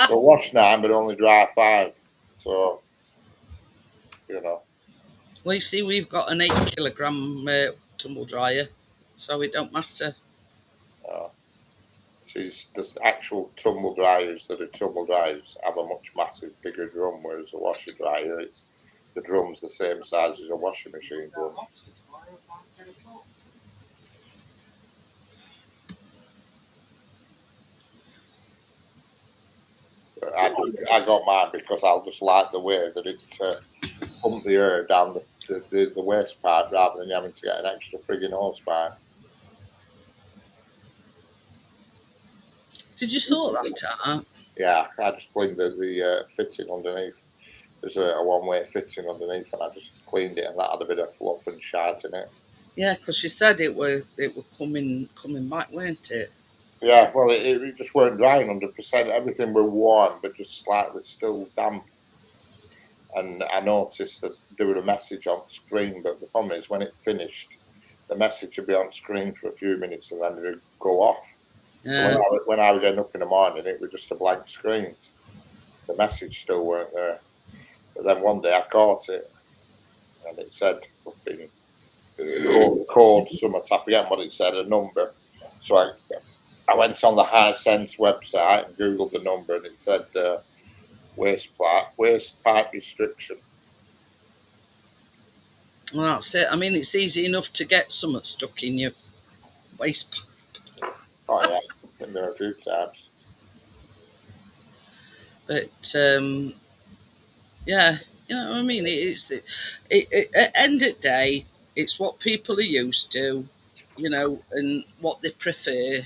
It'll wash 9 but only dry 5. So, you know. Well, you see, we've got an 8 kilogram tumble dryer, so it don't matter. The actual tumble dryers that are tumble dryers have a much bigger drum, whereas a washer dryer, the drum's the same size as a washing machine drum. I got mine because I'll just like the way that it pumped the air down the waste pipe rather than having to get an extra frigging hose pipe. Did you sort that out? Yeah, I just cleaned the fitting underneath. There's a one-way fitting underneath, and I just cleaned it, and that had a bit of fluff and shite in it. Yeah, because you said it were coming back, weren't it? Yeah, well, it just weren't drying 100%. Everything were warm, but just slightly still damp. And I noticed that there was a message on screen, but the problem is when it finished, the message would be on screen for a few minutes and then it would go off. Yeah. So when I was getting up in the morning, it was just a blank screen. The message still weren't there. But then one day I caught it, and it said code something. I forget what it said, a number. So I went on the Hisense website and Googled the number, and it said waste pipe restriction. Well, that's it. I mean, it's easy enough to get something stuck in your waste pipe. Oh yeah, been there a few times. But yeah, you know what I mean. At the end of the day, it's what people are used to, you know, and what they prefer.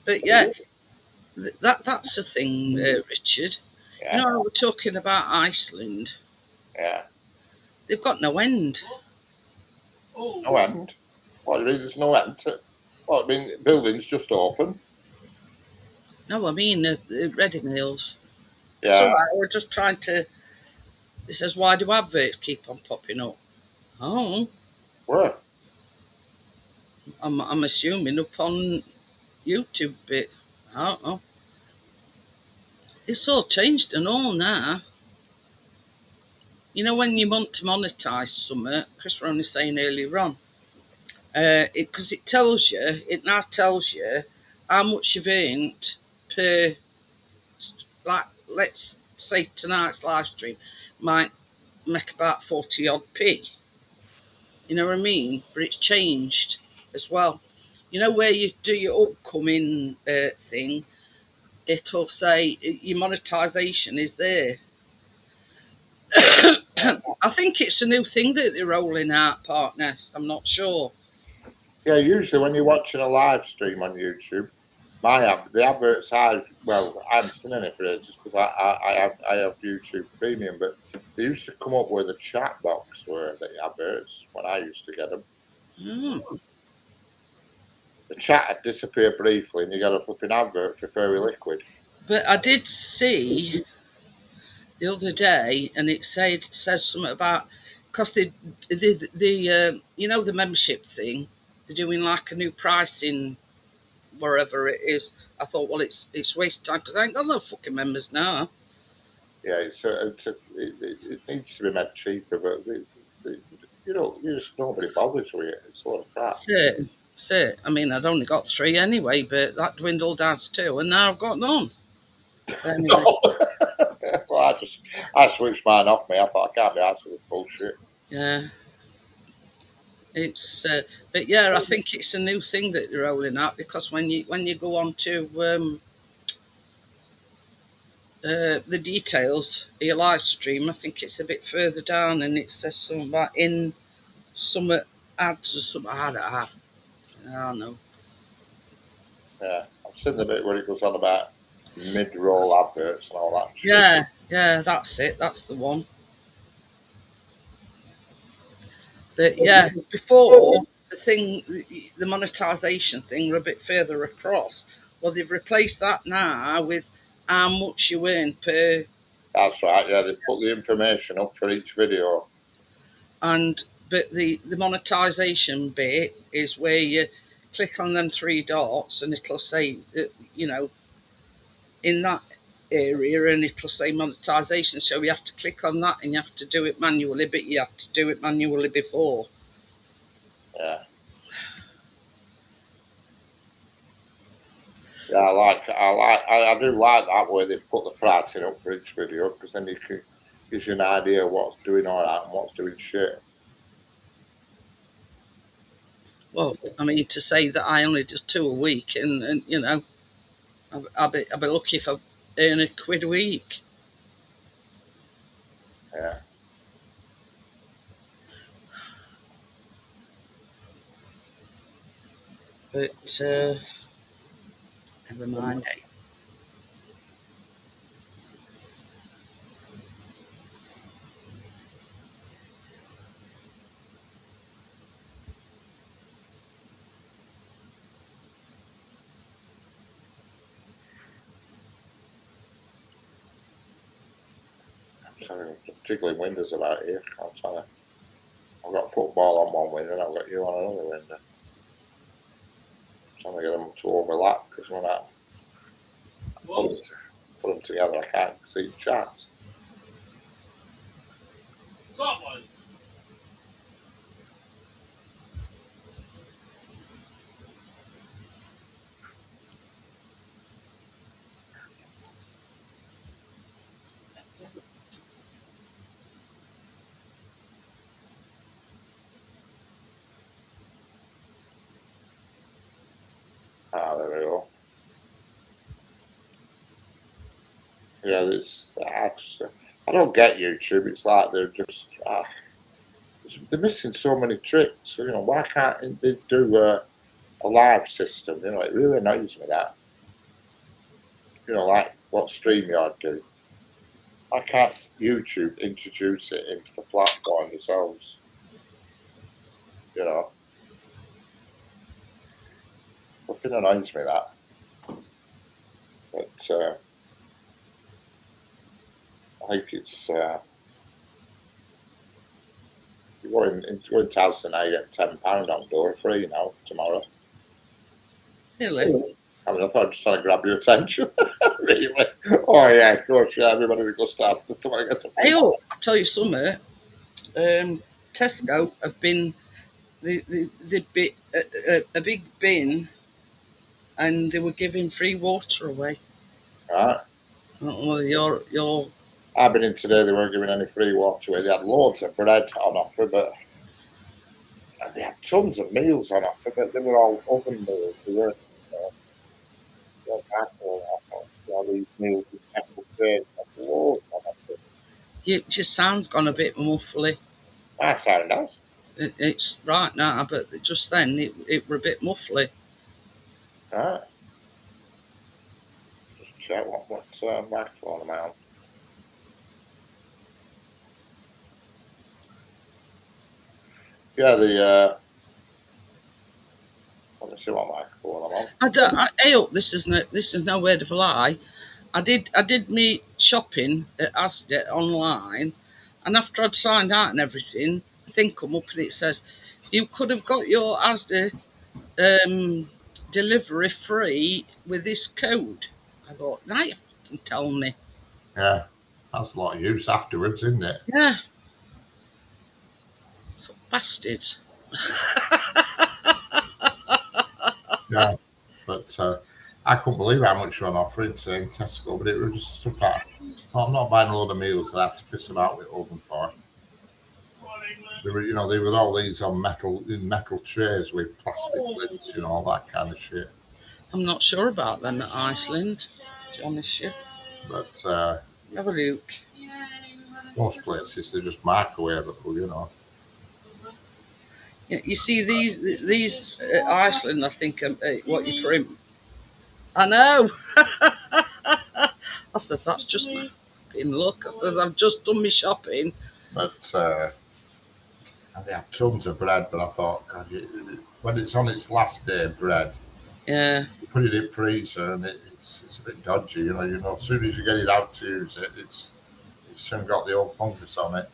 But yeah, that's the thing, Richard. Yeah. You know, we're talking about Iceland. Yeah. They've got no end. Oh, No end. What, you mean there's no end to... Well, I mean, buildings just open. No, I mean ready meals. Yeah. So we're just trying to. It says, why do adverts keep on popping up? Oh, Where? I'm assuming up on YouTube bit. I don't know. It's all changed and all now. You know, when you want to monetize something, Chris Ronnie saying earlier on, because it tells you, it now tells you how much you've earned per, like, let's say tonight's live stream might make about 40 odd p. You know what I mean? But it's changed as well. You know, where you do your upcoming thing, it'll say your monetization is there. I think it's a new thing that they're rolling out, Partnest. I'm not sure. Yeah, usually when you're watching a live stream on YouTube, the adverts I haven't seen any for it just because I have YouTube Premium, but they used to come up with a chat box where the adverts when I used to get them. Mm. The chat had disappeared briefly, and you got a flipping advert for Fairy Liquid. But I did see the other day, and it says something about because the you know, the membership thing, they're doing like a new pricing wherever it is. I thought, well, it's waste time because I ain't got no fucking members now. Yeah, it needs to be made cheaper, but nobody bothers with it. It's a lot of crap. That's it. I mean, I'd only got 3 anyway, but that dwindled down to 2, and now I've got none. Anyway. Well, I switched mine off me. I thought I can't be asked for this bullshit. Yeah. It's but yeah, I think it's a new thing that they're rolling out because when you go on to the details of your live stream, I think it's a bit further down and it says something about in some ads or something. I don't know. Yeah, I've seen the bit where it goes on about mid-roll adverts and all that shit. Yeah, that's it. That's the one. But yeah, before the monetization thing were a bit further across. Well, they've replaced that now with how much you earn per. That's right. Yeah, they've put the information up for each video. But the monetization bit is where you click on them 3 dots and it'll say, you know, in that area, and it'll say monetization. So you have to click on that and you have to do it manually, but you had to do it manually before. Yeah. Yeah, I do like that where they've put the pricing up for each video because then gives you an idea of what's doing all right and what's doing shit. Well, I mean, to say that I only do 2 a week, and you know, I'll be lucky if I earn £1 a week. Yeah. But never mind. Sorry, jiggling windows about here. I'm trying to. I've got football on one window and I've got you on another window. I'm trying to get them to overlap because when I put them together, I can't see chats. got one. Ah, there we go. Yeah, I don't get YouTube. It's like they're just they're missing so many tricks. You know, why can't they do a live system? You know, it really annoys me that. You know, like what StreamYard do. I can't YouTube introduce it into the platform themselves. You know, fucking annoys me that. But I think it's you go into Tasman and I get £10 on door free now tomorrow. Really? I mean, I thought I was just trying to grab your attention. Really? Oh yeah, of course, yeah. Everybody that goes to Aston, somebody gets a free. Hey, oh, I'll tell you something. Tesco have been a big bin, and they were giving free water away. Right. Well, your I've been in today. They weren't giving any free water away. They had loads of bread on offer, but they had tons of meals on offer. But they were all oven meals. They weren't. All these meals with metal trays. Loads on offer. your sound's gone a bit muffly. That sound nice. It's right now, but just then it were a bit muffly. Right. Just check what microphone am I on. Yeah, let me see what microphone I'm on. This is no word of a lie. I did me shopping at Asda online, and after I'd signed out and everything, the thing come up and it says you could have got your Asda delivery free with this code. I thought, now you fucking tell me. Yeah, that's a lot of use afterwards, isn't it? Yeah. So bastards. Yeah, but I couldn't believe how much you're on offer in Tesco, but it was just stuff like, I'm not buying a load of meals that I have to piss about with oven for. They were all these on metal trays with plastic lids, all that kind of shit. I'm not sure about them at Iceland, to be honest with you. But have a look. Most places they just microwavable, Yeah, you see these Iceland, I think, what you print. I know. I says that's just my fucking luck. I says I've just done my shopping. But and they have tons of bread. But I thought, God, when it's on its last day, bread. Yeah. You put it in freezer and it's a bit dodgy, As soon as you get it out to use it, it's soon got the old fungus on it.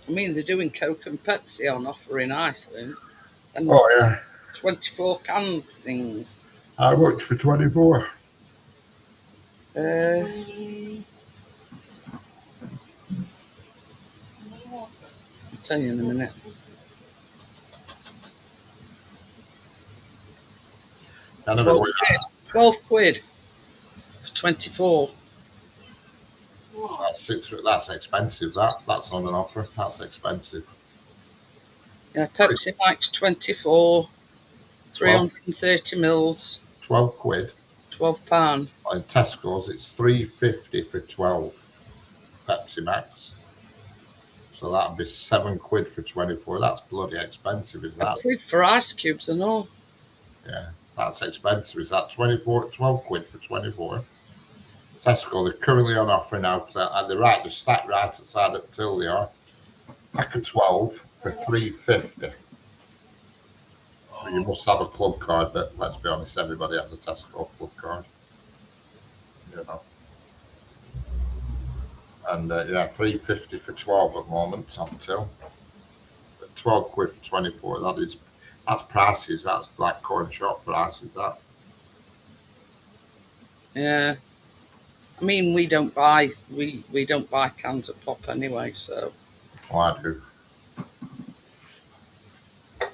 I mean, they're doing Coke and Pepsi on offer in Iceland. And 24 can things. How much for 24? I'll tell you in a minute. 12 quid for 24. So that's expensive. That's not an offer. That's expensive. Yeah, Pepsi Max 24, 330 mils. 12 quid. £12. In Tesco's, it's £3.50 for 12 Pepsi Max. So that'd be £7 for 24. That's bloody expensive, is that? £1 for ice cubes and all. Yeah, that's expensive. Is that 12 quid for 24? Tesco, they're currently on offer now because they're stacked right outside at till they are. Pack of 12 for £3.50. You must have a club card, but let's be honest, everybody has a Tesco club card. And £3.50 for 12 at the moment until. But 12 quid for 24. That's prices. That's like corner shop prices. That. Yeah. I mean, we don't buy cans of pop anyway, so. Oh, I do.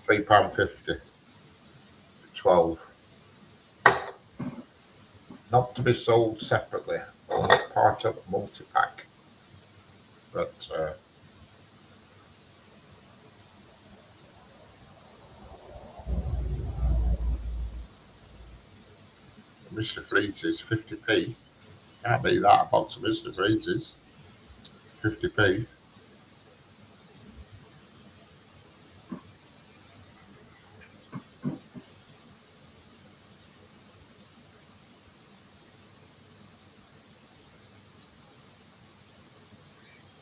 £3.50. 12. Not to be sold separately, only part of a multi-pack. But Mr. Freeze's 50p. Can't beat that. A box of Mr. Freeze's 50p.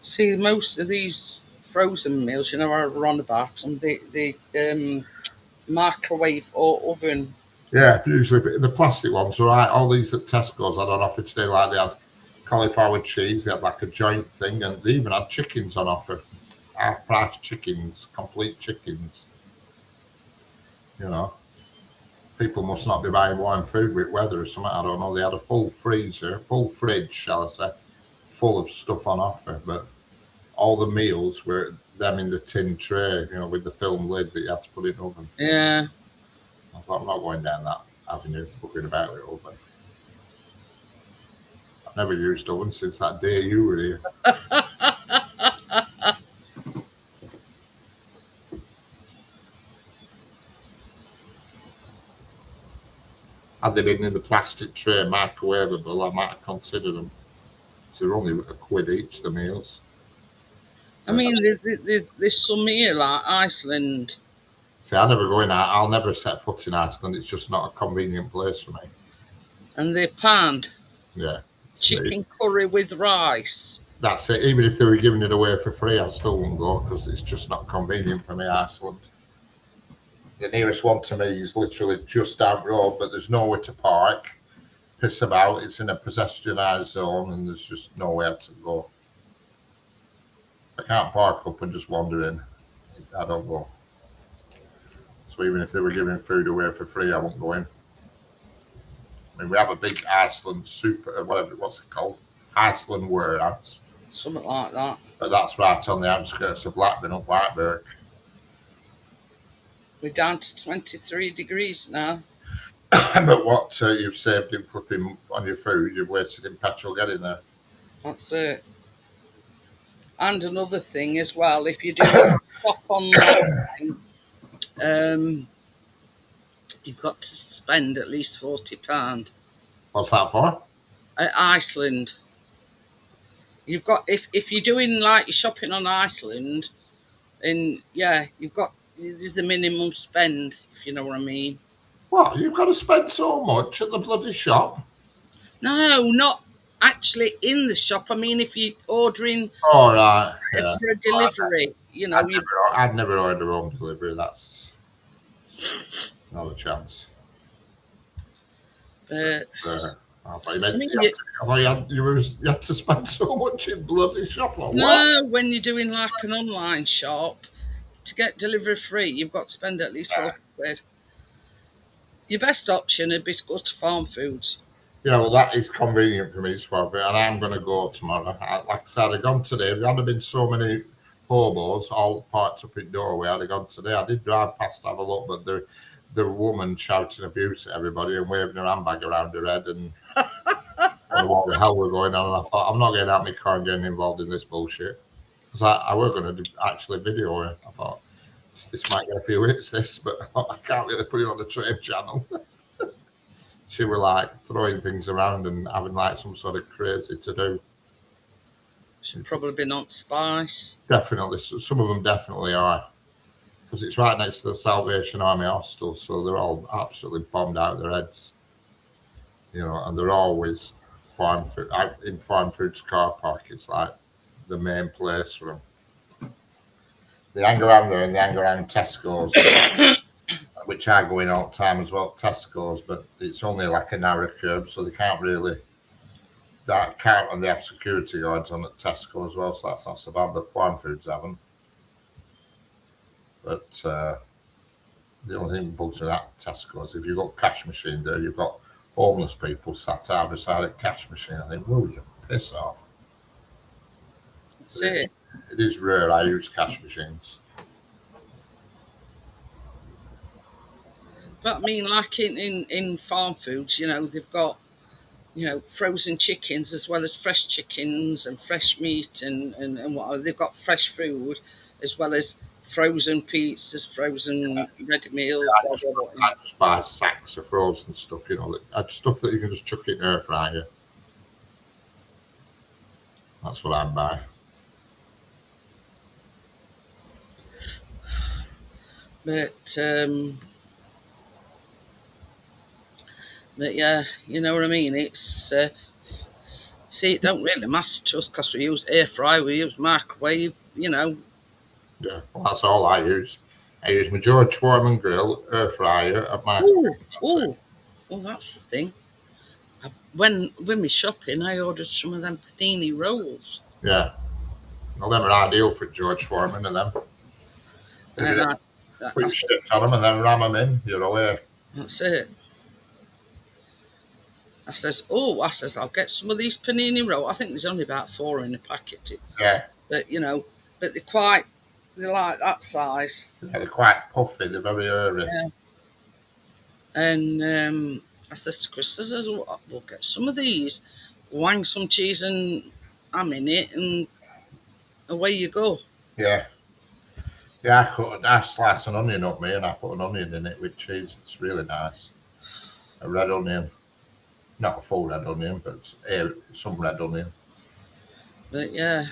See, most of these frozen meals, are on about, and the microwave or oven. Yeah, usually the plastic ones, right? All these at Tesco's, I don't know if it's still like they had cauliflower cheese, they had like a joint thing, and they even had chickens on offer. Half price chickens, complete chickens. You know, people must not be buying warm food with weather or something. I don't know. They had a full freezer, full fridge, shall I say, full of stuff on offer, but all the meals were them in the tin tray, with the film lid that you had to put in the oven. Yeah. I thought, I'm not going down that avenue, looking about with oven. I've never used oven since that day you were here. Had they been in the plastic tray, microwavable, I might have considered them. So they're only £1 each, the meals. I mean, there's some here like Iceland. See, I never go in. I'll never set foot in Iceland. It's just not a convenient place for me. And they panned Yeah. chicken curry with rice. That's it. Even if they were giving it away for free, I still wouldn't go because it's just not convenient for me, Iceland. The nearest one to me is literally just down the road, but there's nowhere to park, piss about. It's in a pedestrianised zone and there's just nowhere to go. I can't park up and just wander in. I don't go. So even if they were giving food away for free, I won't go in. I mean, we have a big Iceland what's it called? Iceland warehouse. Something like that. But that's right on the outskirts of Blackburn, up Whiteburg. We're down to 23 degrees now. But what you've saved in flipping on your food, you've wasted in petrol getting there. That's it. And another thing as well, if you do shop online, you've got to spend at least £40. What's that for? Iceland. You've got if you're doing like you're shopping on Iceland, and there's the minimum spend, if you know what I mean. What, you've got to spend so much at the bloody shop? No, not actually in the shop. I mean, if you're ordering for a delivery, I'd never order home delivery. That's not a chance. But I thought you had to spend so much in bloody shop. Like, no, when you're doing like an online shop, to get delivery free, you've got to spend at least £40. Your best option would be to go to Farm Foods. Yeah, well, that is convenient for me, Swaffy, and I'm going to go tomorrow. Like I said, I'd have gone today. There hadn't been so many hobos all parked up in doorway. I'd have gone today. I did drive past to have a look, but the woman shouting abuse at everybody and waving her handbag around her head and what the hell were going on. And I thought, I'm not getting out of my car and getting involved in this bullshit. Because I were going to actually video her. I thought, this might get a few hits, but I thought, I can't really put it on the train channel. She were like throwing things around and having like some sort of crazy to do. She'd probably been on spice. Definitely. Some of them definitely are. Because it's right next to the Salvation Army hostel, so they're all absolutely bombed out of their heads. And they're always in Farm Foods car park. It's like the main place for them. They hang around there and they hang around Tesco's, which I go in all the time as well, Tesco's, but it's only like a narrow curb, so they can't really count, and they have security guards on at Tesco as well, so that's not so bad, but Farm Foods haven't. But the only thing that bugs me about Tesco is if you've got cash machine there, you've got homeless people sat either side of the cash machine. I think, will you piss off? That's it. It is rare I use cash machines. But I mean, like in Farm Foods, they've got, frozen chickens as well as fresh chickens and fresh meat and what they've got fresh food as well as frozen pizzas, frozen ready meals. I just buy sacks of frozen stuff, stuff that you can just chuck in the air fryer. That's what I'm buying. But yeah, you know what I mean. It's See, it don't really matter to us because we use air fryer, we use microwave, you know. Yeah, well, that's all I use. I use my George Foreman grill, air fryer, and my. Oh, that's the thing. When we shopping, I ordered some of them panini rolls. Yeah, well, them are ideal for George Foreman and them. And I Put your sticks on them and then ram them in. You're away. That's it. I says, I'll get some of these panini rolls. I think there's only about 4 in a packet. Yeah. But they're like that size. Yeah, they're quite puffy. They're very airy. Yeah. And I says to Chris, we'll get some of these, wang some cheese and ham in it, and away you go. Yeah. Yeah, I slice an onion up me and I put an onion in it with cheese. It's really nice. A red onion. Not a full red onion, but some red onion. But yeah,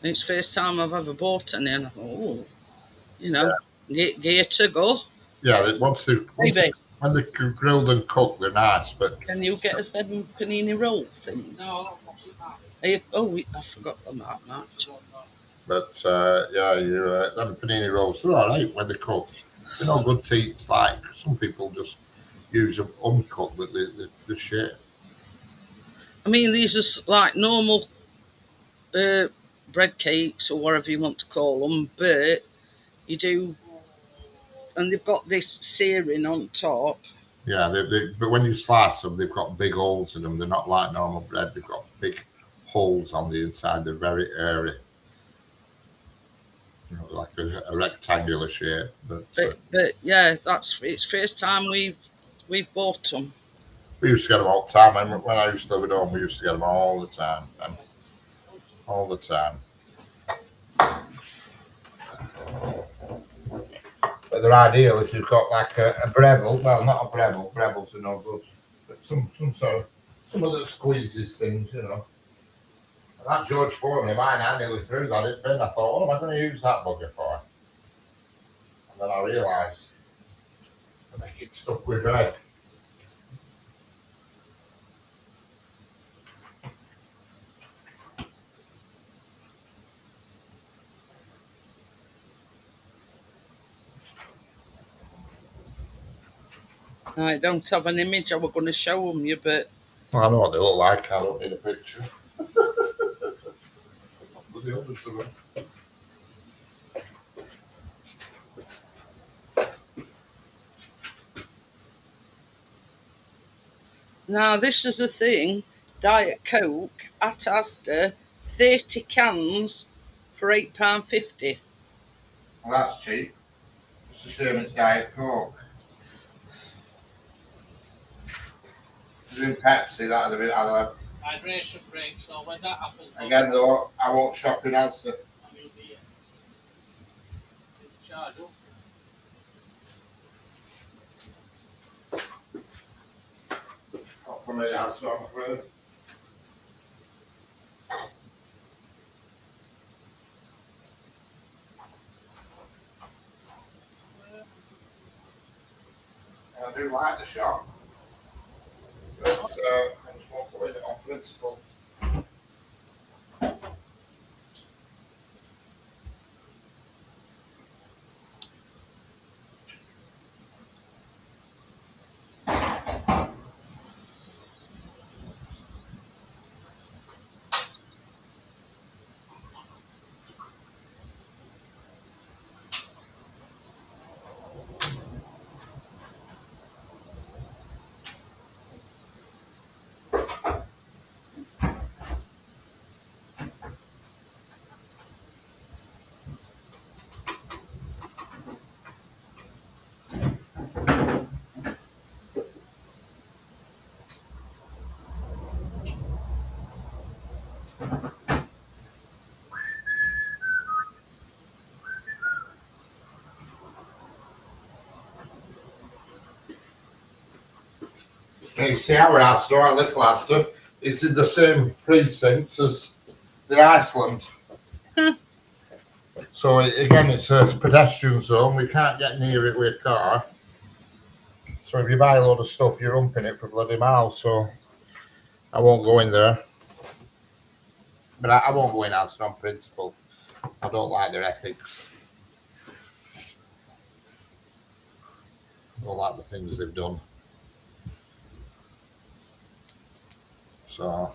it's the first time I've ever bought any, and I thought, gear to go. Yeah, when they're grilled and cooked, they're nice. But can you get us them panini roll things? No, I forgot them that much. But them panini rolls, they're all right when they're cooked. They're not good to eat. Like some people just use them uncooked, but they're shit. I mean, these are like normal bread cakes or whatever you want to call them, but you do, and they've got this searing on top. Yeah, but when you slice them, they've got big holes in them. They're not like normal bread. They've got big holes on the inside. They're very airy. Like a rectangular shape. But yeah, it's first time we've bought them. We used to get them all the time. And when I used to live at home, we used to get them all the time. All the time. But they're ideal if you've got like a Breville. Well, not a Breville. Breville's are no good. But some of the squeezes things, you know. And that George Foreman, mine, I nearly threw that in bin. I thought, what am I going to use that bugger for? And then I realised I make it stuff with bread. I don't have an image I was going to show them you, but I know what they look like. I don't need a picture. Now this is the thing: Diet Coke at Asda, 30 cans for £8.50. Well, that's cheap. It's a shame it's Diet Coke. In Pepsi, that'd have been hydration break, so when that happens. Again, though, I won't shop in Asda. Charge up. Not for me, Asda, I'm afraid. I do like the shop. But I just won't go in it on principle. You see, our Asda, our little Asda, is in the same precinct as the Iceland. So again, it's a pedestrian zone. We can't get near it with a car. So if you buy a load of stuff, you're humping it for bloody miles. So I won't go in there. But I won't go in Asda on principle. I don't like their ethics. I don't like the things they've done. So,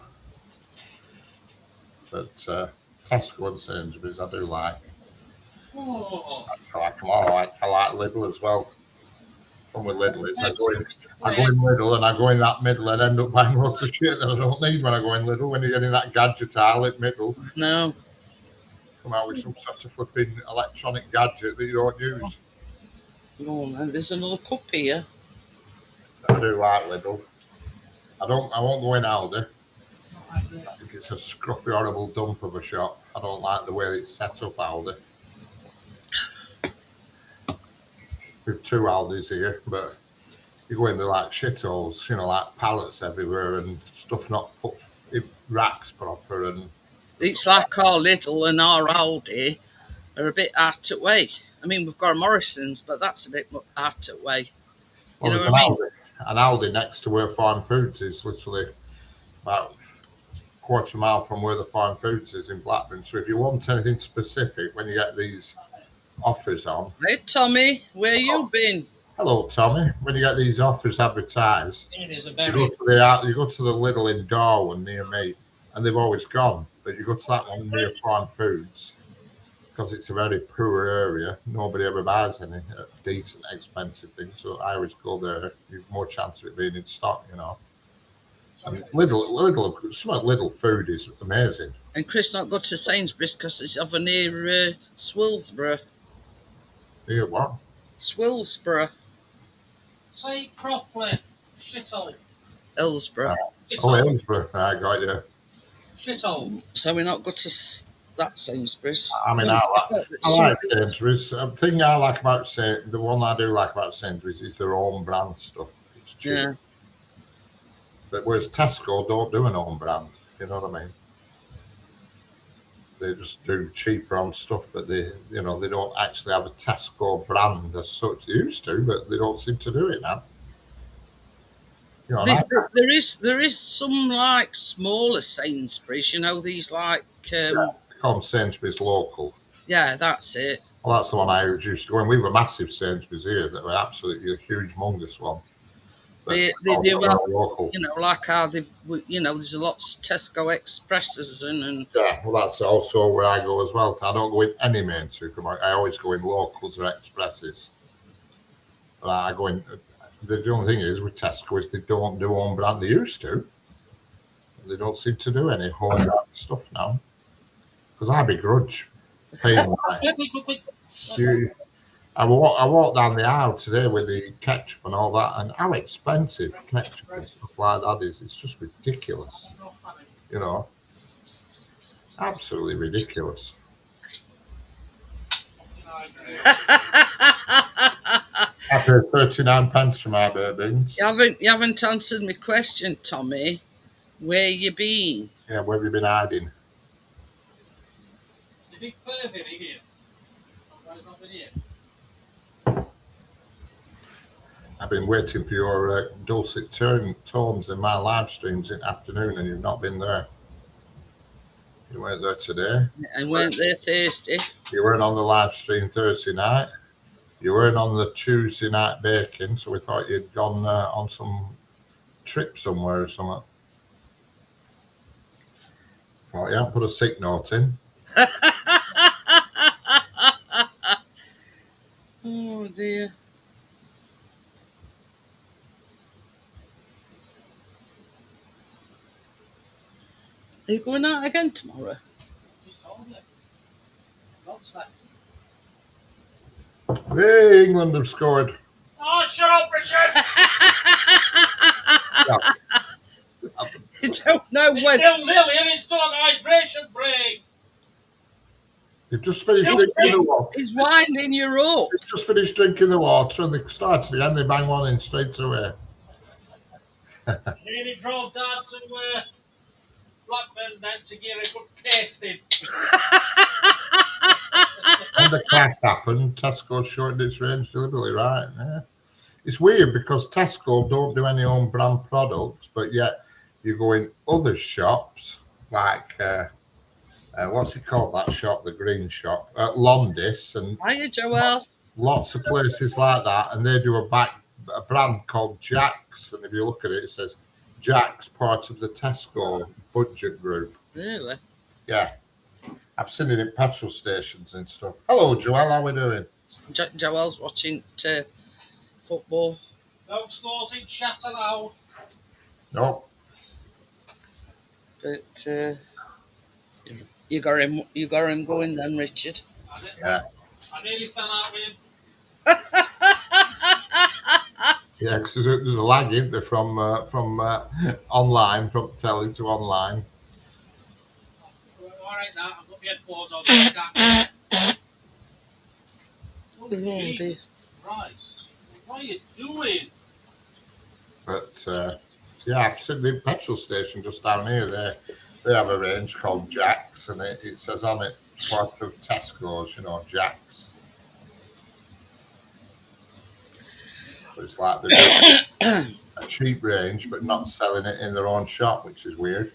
but Tesco and Sainsbury's I do like. Oh, That's how I come on. I like Lidl as well. Come with Lidl is I go in Lidl and I go in that middle and end up buying lots of shit that I don't need when I go in Lidl. When you get in that gadget aisle at middle, No. come out with some sort of flipping electronic gadget that you don't use. Oh, man, there's another cup here. I do like Lidl. I won't go in Aldi. I think it's a scruffy, horrible dump of a shop. I don't like the way it's set up, Aldi. We've 2 Aldis here, but you go in there like shitholes, you know, like pallets everywhere and stuff not put in racks proper. And It's like our Lidl and our Aldi are a bit out of way. I mean, we've got a Morrison's, but that's a bit out of way. well, You know there's what I mean? An Aldi next to where Farm Foods is, literally about a quarter of a mile from where the Farm Foods is in Blackburn. So if you want anything specific, when you get these offers on, Hey, Tommy, where you been? hello Tommy, when you get these offers advertised, it is a you very go to the Lidl in Darwin near me, and they've always gone. But you go to that one near Farm Foods because it's a very poor area. Nobody ever buys any decent, expensive things, so I always go there. You've more chance of it being in stock, you know. And some of Lidl food is amazing. And Chris not go to Sainsbury's because it's over near Swillsborough. Yeah, what? Swillsborough, say it properly. Shithole. Hillsborough. Oh, Shithole. Hillsborough, I got you. Shithole. So we not go to that Sainsbury's. I mean, I like Sainsbury's. The thing I like about the one I do like about Sainsbury's is their own brand stuff. It's cheap. Yeah. But whereas Tesco don't do an own brand, you know what I mean? They just do cheaper on stuff, but they don't actually have a Tesco brand as such. They used to, but they don't seem to do it now. You know, There is some like smaller Sainsbury's, you know, these like they call them Sainsbury's Local. yeah, that's it. Well, that's the one I used to go in. We have a massive Sainsbury's here that were absolutely a huge, humongous one. But They also do well, local. you know, like how there's lots of Tesco Expresses and Yeah, well, that's also where I go as well. I don't go in any main supermarket. I always go in locals or expresses. But I go in. The only thing is with Tesco is they don't do own brand. They used to. They don't seem to do any home brand stuff now. Because I begrudge paying like I walked down the aisle today with the ketchup and all that, and how expensive ketchup and stuff like that is. It's just ridiculous. You know, absolutely ridiculous. I paid 39 pence for my beans. you haven't answered my question, Tommy. Where you been? Yeah, where have you been hiding? It's a big pervert in here. Somebody's not been here. I've been waiting for your dulcet tones in my live streams in the afternoon, and you've not been there. You weren't there today. I weren't there Thursday. You weren't on the live stream Thursday night. You weren't on the Tuesday night baking, so we thought you'd gone on some trip somewhere or something. Thought you hadn't put a sick note in. Oh dear. Are you going out again tomorrow? Just told you. Lots left. Hey, England have scored. Oh, shut up, Richard! I don't know It's when. still Lily and it's still an hydration break. They've just finished drinking the water. He's winding you up. They've just finished drinking the water, and they started again. They bang one in straight away. Nearly drove down to Blackburn then to get a good tasting. When the crash happened, Tesco shortened its range deliberately, right? Yeah. It's weird because Tesco don't do any own brand products, but yet you go in other shops like What's it called? That shop, the green shop, at Londis, and Hiya, Joel. lots of places like that, and they do a brand called Jack's, and if you look at it, it says Jack's, part of the Tesco budget group. Really? Yeah, I've seen it in petrol stations and stuff. Hello, Joel, how we doing? Joel's watching football. No scores in chat allowed. No, But you got him going then, Richard. yeah, I nearly fell out with him. yeah, because there's a lag, isn't there, from online, from telly to online. All right, now I've got my headphones on. So I can't. Oh, Jesus Christ. What are you doing? But yeah, I've seen the petrol station just down here. They have a range called Jack's, and it says on it part of Tesco's, Jack's. So it's like they're doing a cheap range, but not selling it in their own shop, which is weird.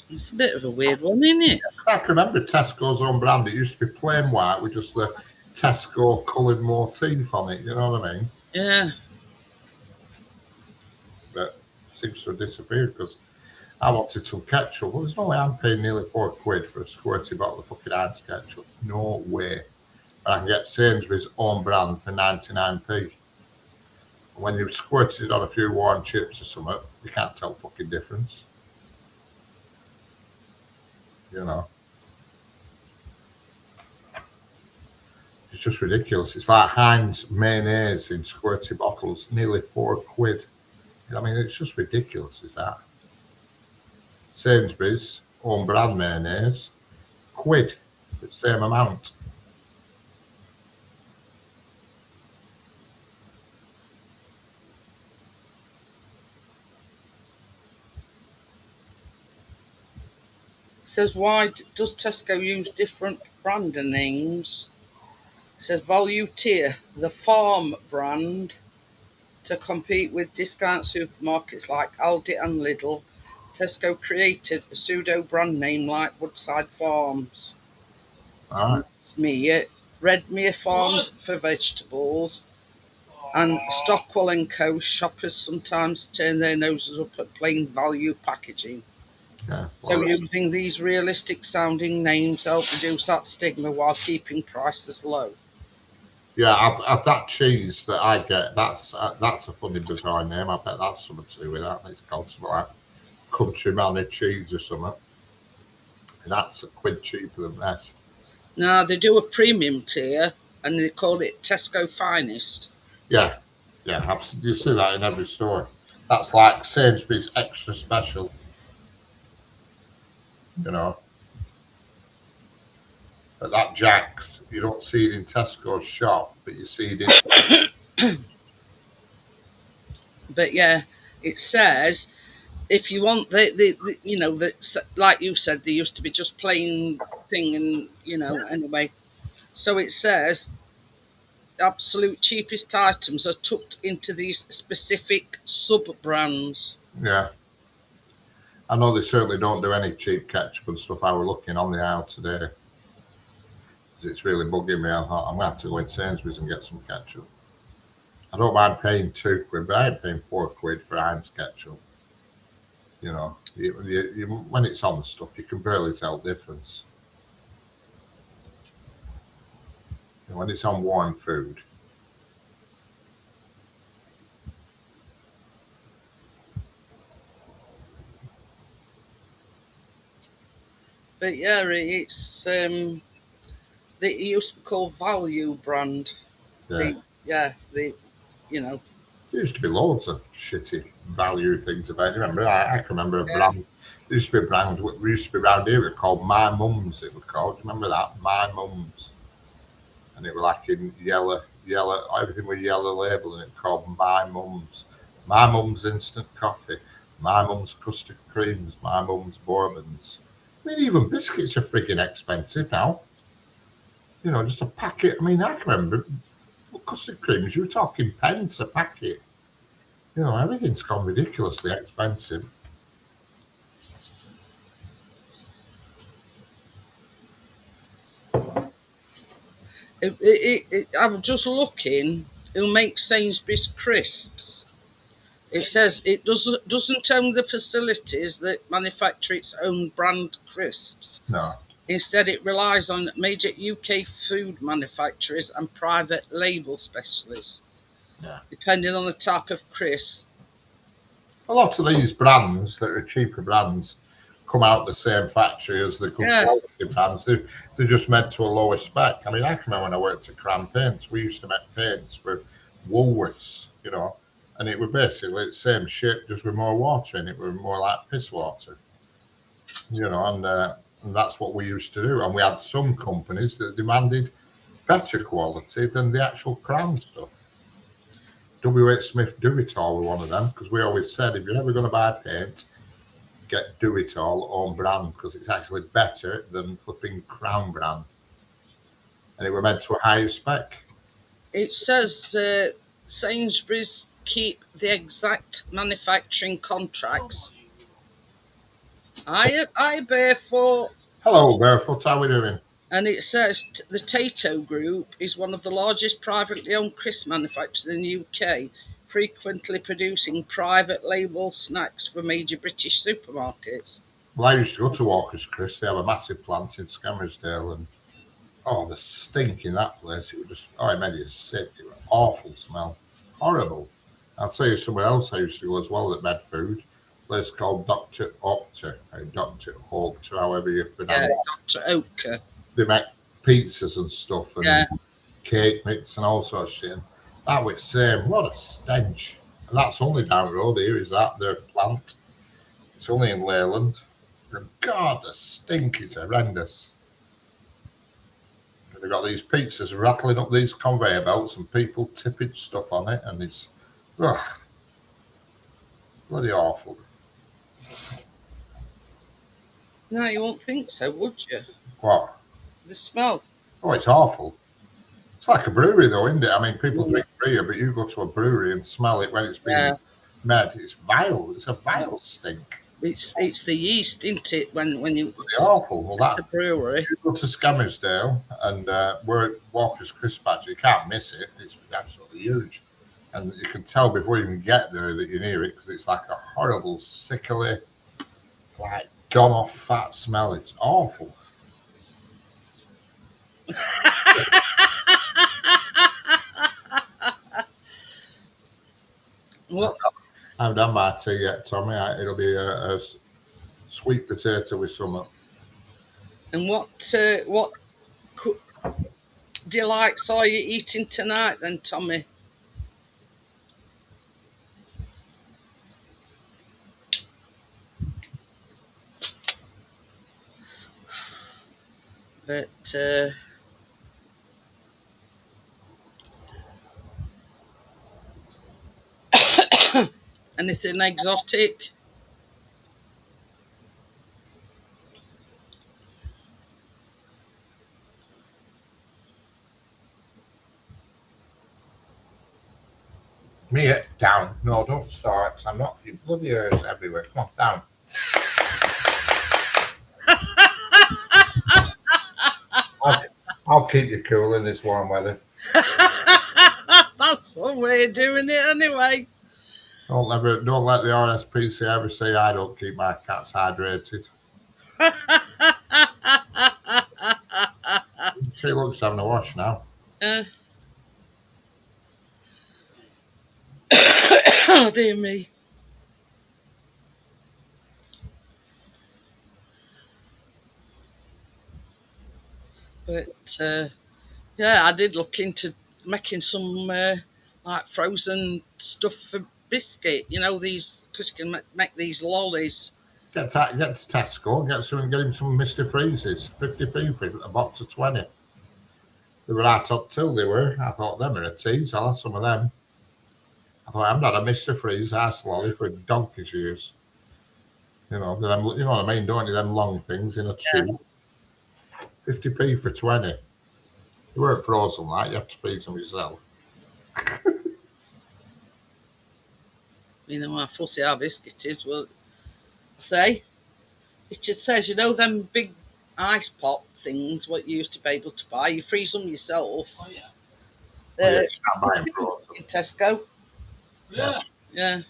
It's a bit of a weird one, isn't it? I can remember Tesco's own brand. It used to be plain white with just the Tesco coloured motif on it. You know what I mean? Yeah. But it seems to have disappeared because I wanted some ketchup. Well, there's no way I'm paying nearly £4 for a squirty bottle of fucking Heinz ketchup. No way. But I can get Sainsbury's own brand for 99p. And when you've squirted it on a few warm chips or something, you can't tell fucking difference. It's just ridiculous. It's like Heinz mayonnaise in squirty bottles, nearly £4. I mean, it's just ridiculous, is that? Sainsbury's own brand mayonnaise, £1, the same amount. Says, why does Tesco use different brand names? It says value tier, the farm brand, to compete with discount supermarkets like Aldi and Lidl. Tesco created a pseudo brand name like Woodside Farms. All right. It's Redmere Farms for vegetables, and Stockwell and Co. Shoppers sometimes turn their noses up at plain value packaging. Yeah. So using these realistic sounding names help reduce that stigma while keeping prices low. Yeah, I've that cheese that I get. That's a funny, bizarre name. I bet that's something to do with that. It's called something like Country Manor cheese or something. And that's £1 cheaper than the rest. Now they do a premium tier, and they call it Tesco Finest. Yeah. You see that in every store. That's like Sainsbury's extra special. But that Jack's, you don't see it in Tesco's shop, but you see it in. But yeah, it says if you want the like you said, they used to be just plain thing, and anyway. So it says absolute cheapest items are tucked into these specific sub brands. Yeah. I know they certainly don't do any cheap ketchup and stuff. I was looking on the aisle today because it's really bugging me. I thought I'm going to have to go in Sainsbury's and get some ketchup. I don't mind paying £2, but I ain't paying £4 for Heinz ketchup. When it's on the stuff, you can barely tell the difference. When it's on warm food. But yeah, it's it used to be called Value Brand. Yeah. There used to be loads of shitty value things about it. Remember, I can remember a brand. There used to be a brand. We used to be around here. It was called My Mum's. It was called. Do you remember that? My Mum's. And it was like in yellow. Everything with yellow label, and it called My Mum's. My Mum's instant coffee. My Mum's custard creams. My Mum's bourbons. I mean, even biscuits are freaking expensive now. Just a packet. I mean, I can remember custard creams. You were talking pence a packet. Everything's gone ridiculously expensive. I was just looking who makes Sainsbury's crisps. It says it doesn't own the facilities that manufacture its own brand crisps. No. Instead, it relies on major UK food manufacturers and private label specialists, Yeah. depending on the type of crisp. A lot of these brands that are cheaper brands come out the same factory as the good Yeah. quality brands. They're just made to a lower spec. I mean, I can remember when I worked at Cram Paints, we used to make paints for Woolworths, you know, and it was basically the same shape, just with more water in it. It was more like piss water, you know, and that's what we used to do. And we had some companies that demanded better quality than the actual Crown stuff. WH Smith Do It All were one of them, because we always said if you're ever going to buy paint, get Do It All own brand, because it's actually better than flipping Crown brand. And it were meant to a higher spec. It says Sainsbury's keep the exact manufacturing contracts. I Barefoot. Hello, Barefoot, how are we doing? And it says the Tato Group is one of the largest privately owned crisp manufacturers in the UK, frequently producing private label snacks for major British supermarkets. Well, I used to go to Walker's Crisp. They have a massive plant in Scammerdale, and the stink in that place, it was just, it made you sick. It was an awful smell. Horrible. I'll tell you somewhere else I used to go as well that made food. A place called Dr. Octa, or Dr. Octa, however you pronounce it. Dr. Oetker. They make pizzas and stuff, and Yeah. cake mix and all sorts of shit. And that was same. What a stench. And that's only down the road here, is that their plant. It's only in Leyland. And God, the stink is horrendous. They've got these pizzas rattling up these conveyor belts and people tipping stuff on it, and it's bloody awful. No, you won't think so, would you? What? The smell. Oh, it's awful. It's like a brewery, though, isn't it? I mean, people drink beer, but you go to a brewery and smell it when it's being made. It's vile. It's a vile stink. It's the yeast, isn't it? When you It's awful. Well, it's a brewery. You go to Scammerdale and we're at Walker's Crisp Factory. You can't miss it. It's absolutely huge, and you can tell before you even get there that you're near it, because it's like a horrible, sickly, like gone off fat smell. It's awful. What? I haven't done my tea yet, Tommy. It'll be a sweet potato with some. And what delights are you eating tonight then, Tommy? But anything exotic? Me, down. No, don't start. I'm not. Your bloody ears everywhere. Come on, down. I'll keep you cool in this warm weather. That's one way of doing it, anyway. Don't let the RSPCA ever say I don't keep my cats hydrated. She looks having a wash now. Oh dear me. But yeah, I did look into making some like frozen stuff for biscuit. You know, these, because you can make these lollies. Get to Tesco, get him some Mr. Freezes, 50p for a box of 20. They were right up till they were. I thought them are a tease. I'll have some of them. I thought I'm not a Mr. Freeze ice lolly for donkey's years. You know, them, you know what I mean, don't you? Them long things in a tube. 50p for 20. They weren't frozen like, you have to freeze them yourself. You know how fussy our biscuit is. Well, I say, Richard says, you know them big ice pops things what you used to be able to buy. You freeze them yourself. Oh yeah. Yeah, you can't buy them frozen. In Tesco. Yeah. Yeah.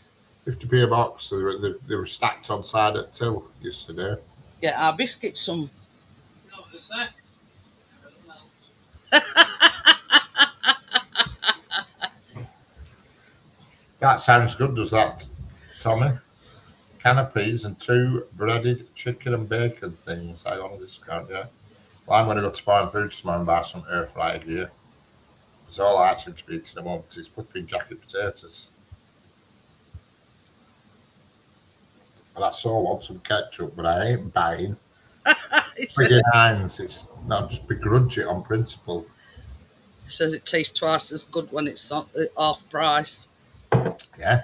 50p a box. They were stacked on side at till yesterday. Get our biscuits some. You know what they say? Everything else. That sounds good, does that, Tommy? Can of peas and 2 breaded chicken and bacon things. I on a discount, yeah. Well, I'm going to go to Foreign Foods tomorrow and buy some air fryer gear. Because all I seem to be eating at the moment is flipping jacket potatoes. And I saw want some ketchup, but I ain't buying. Friggin' Heinz, it's not just begrudge it on principle. It says it tastes twice as good when it's half price. Yeah.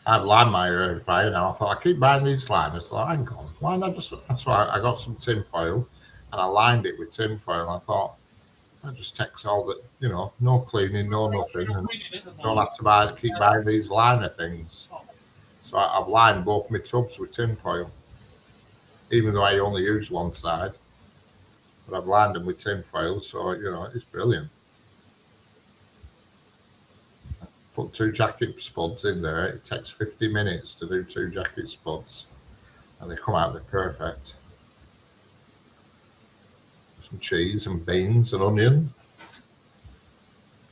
I've lined my air fryer now. I thought I keep buying these liners. I thought, hang on, why not just? That's why I got some tin foil and I lined it with tin foil. I thought that just takes all that, no cleaning, no nothing, and don't have to keep buying these liner things. So I've lined both my tubs with tin foil, even though I only use one side. But I've lined them with tin foil, so it's brilliant. Put 2 jacket spuds in there. It takes 50 minutes to do 2 jacket spuds, and they come out, they're perfect. Some cheese and beans and onion.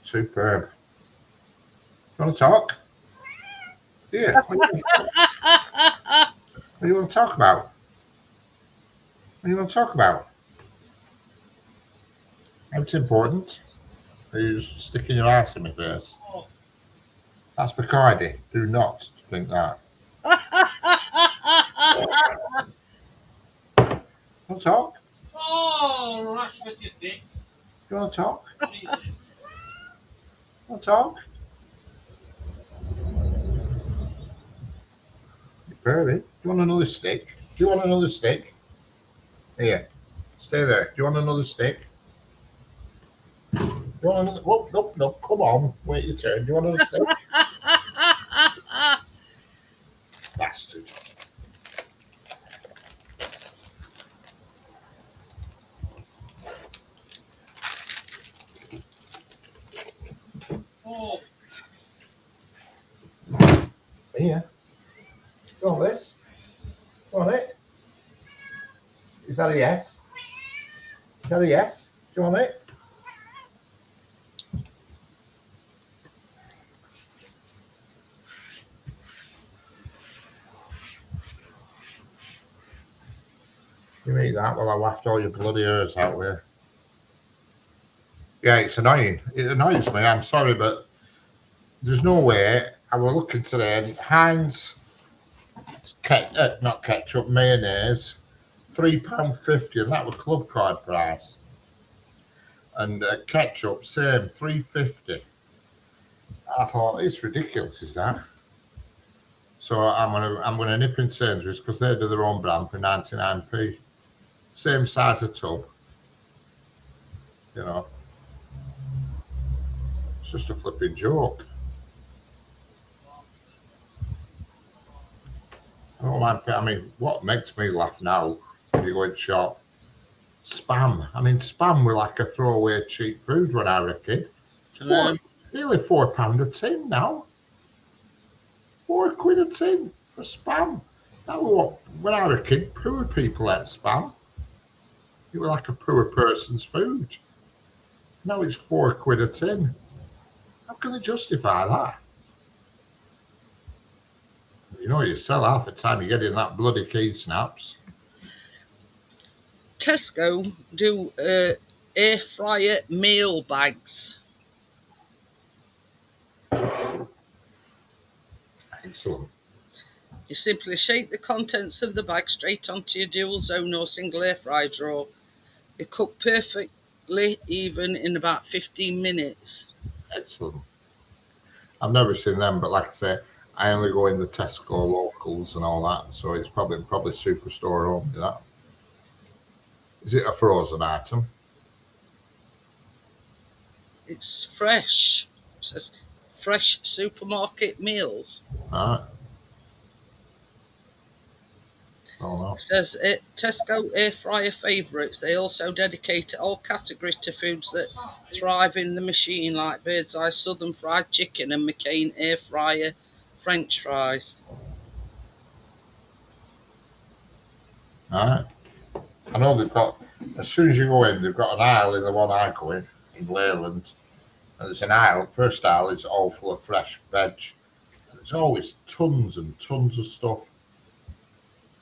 Superb. You want to talk? Yeah. What do you want to talk about? What do you want to talk about? It's important. Are you just sticking your ass in my face? Oh, That's Bacardi. Do not drink that. Want to talk? oh, rush with your dick. Do you want to talk? Easy. Want to talk? You're purring. Do you want another stick? Do you want another stick? Here. Stay there. Do you want another stick? Do you want another? Oh, no. Come on. Wait your turn. Do you want another stick? Bastard. Oh, Here. Go on, Liz. Go on it. Is that a yes? Is that a yes? Do you want it? You eat that while I waft all your bloody hairs out here. Yeah, it's annoying. It annoys me. I'm sorry, but there's no way. I was looking today, and Heinz, not ketchup, mayonnaise, £3.50, and that was club card price. And ketchup, same, £3.50. I thought it's ridiculous, is that? So I'm gonna nip in Sainsbury's because they do their own brand for 99p. Same size of tub. It's just a flipping joke. I don't mind. I mean, what makes me laugh now when you go in shop? Spam. I mean, spam were like a throwaway cheap food when I was a kid. Nearly £4 a tin now. £4 a tin for spam. That was what, when I was a kid, poor people ate spam. It was like a poor person's food. Now it's £4 a tin. How can they justify that? You sell half the time you get in that bloody key snaps. Tesco do air fryer meal bags. Excellent. You simply shake the contents of the bag straight onto your dual zone or single air fryer drawer. They cook perfectly even in about 15 minutes. Excellent. I've never seen them, but like I say, I only go in the Tesco locals and all that, so it's probably Superstore only. That is it a frozen item? It's fresh. It says fresh supermarket meals. All right. Oh no. It says Tesco air fryer favourites. They also dedicate all category to foods that thrive in the machine, like Bird's Eye Southern Fried Chicken and McCain air fryer French fries. Alright. I know they've got, as soon as you go in, they've got an aisle in the one I go in Leyland. And there's an aisle, first aisle is all full of fresh veg. There's always tons and tons of stuff.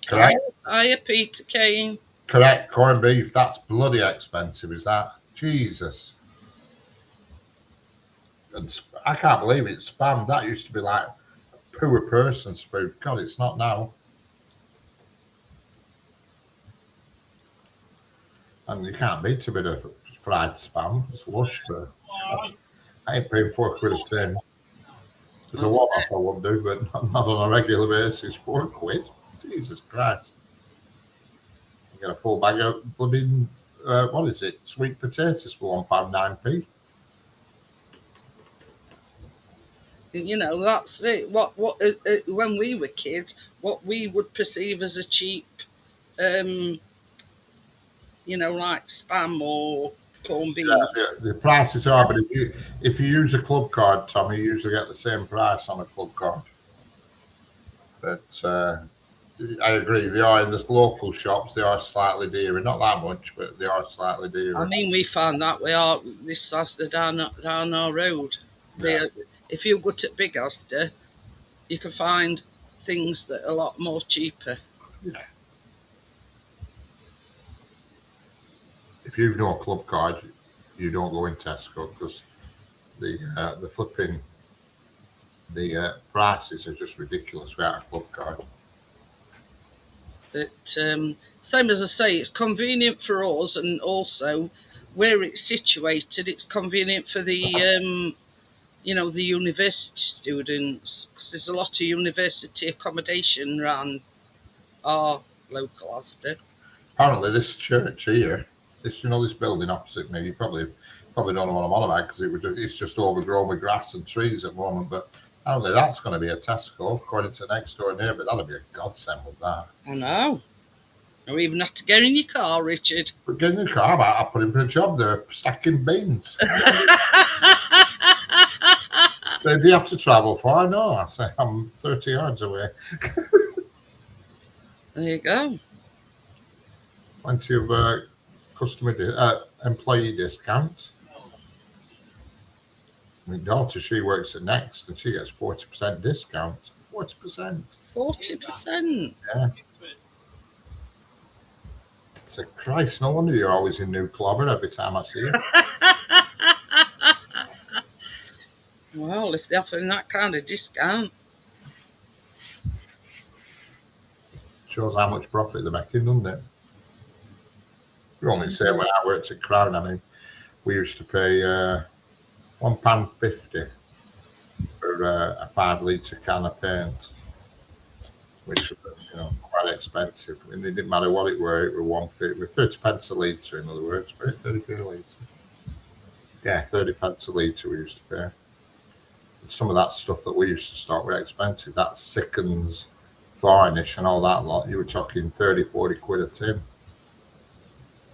Correct? Hiya, Peter Kane. Correct, corned beef. That's bloody expensive, is that? Jesus. And I can't believe it's spam. That used to be like a poor person's food. God, it's not now. And you can't beat a bit of fried spam. It's lush, but I ain't paying £4 a tin. There's a lot off I won't do, but not on a regular basis. £4. Jesus Christ. You get a full bag of blooming, what is it? Sweet potatoes for £1.09p. You know, that's it. When we were kids, what we would perceive as a cheap, you know, like spam or corned beef. The prices are, but if you use a club card, Tommy, you usually get the same price on a club card. But I agree, they are in the local shops. They are slightly dearer, not that much, but they are slightly dearer. I mean, we found that we are this Asda down our road. Yeah. If you go to Big Asda, you can find things that are a lot more cheaper. Yeah. If you've no club card, you don't go in Tesco because the flipping prices are just ridiculous without a club card. But same as I say, it's convenient for us, and also where it's situated, it's convenient for the you know, the university students, because there's a lot of university accommodation around our local Asda. Apparently, this church here, this building opposite me, you probably don't know what I'm on about because it's just overgrown with grass and trees at the moment. But apparently, that's going to be a Tesco according to next door neighbour. That'll be a godsend with that. I know. You even have to get in your car, Richard. But get in the car, I put him for a job there, stacking beans. So do you have to travel far? No, I say I'm 30 yards away. There you go. Plenty of employee discounts. My daughter, she works at Next, and she gets 40% discount. 40%. 40%. Yeah. It's a Christ. No wonder you're always in New Clover every time I see you. Well, if they're offering that kind of discount. Shows how much profit they're making, doesn't it? We only say when I worked at Crown, I mean, we used to pay £1.50 for a 5-litre can of paint, which was quite expensive. I mean, it didn't matter what it were 150, with 30 pence a litre, in other words, right? 30p a litre. Yeah, 30 pence a litre we used to pay. And some of that stuff that we used to stock were expensive. That Sickens varnish and all that lot, you were talking 30-40 quid a tin.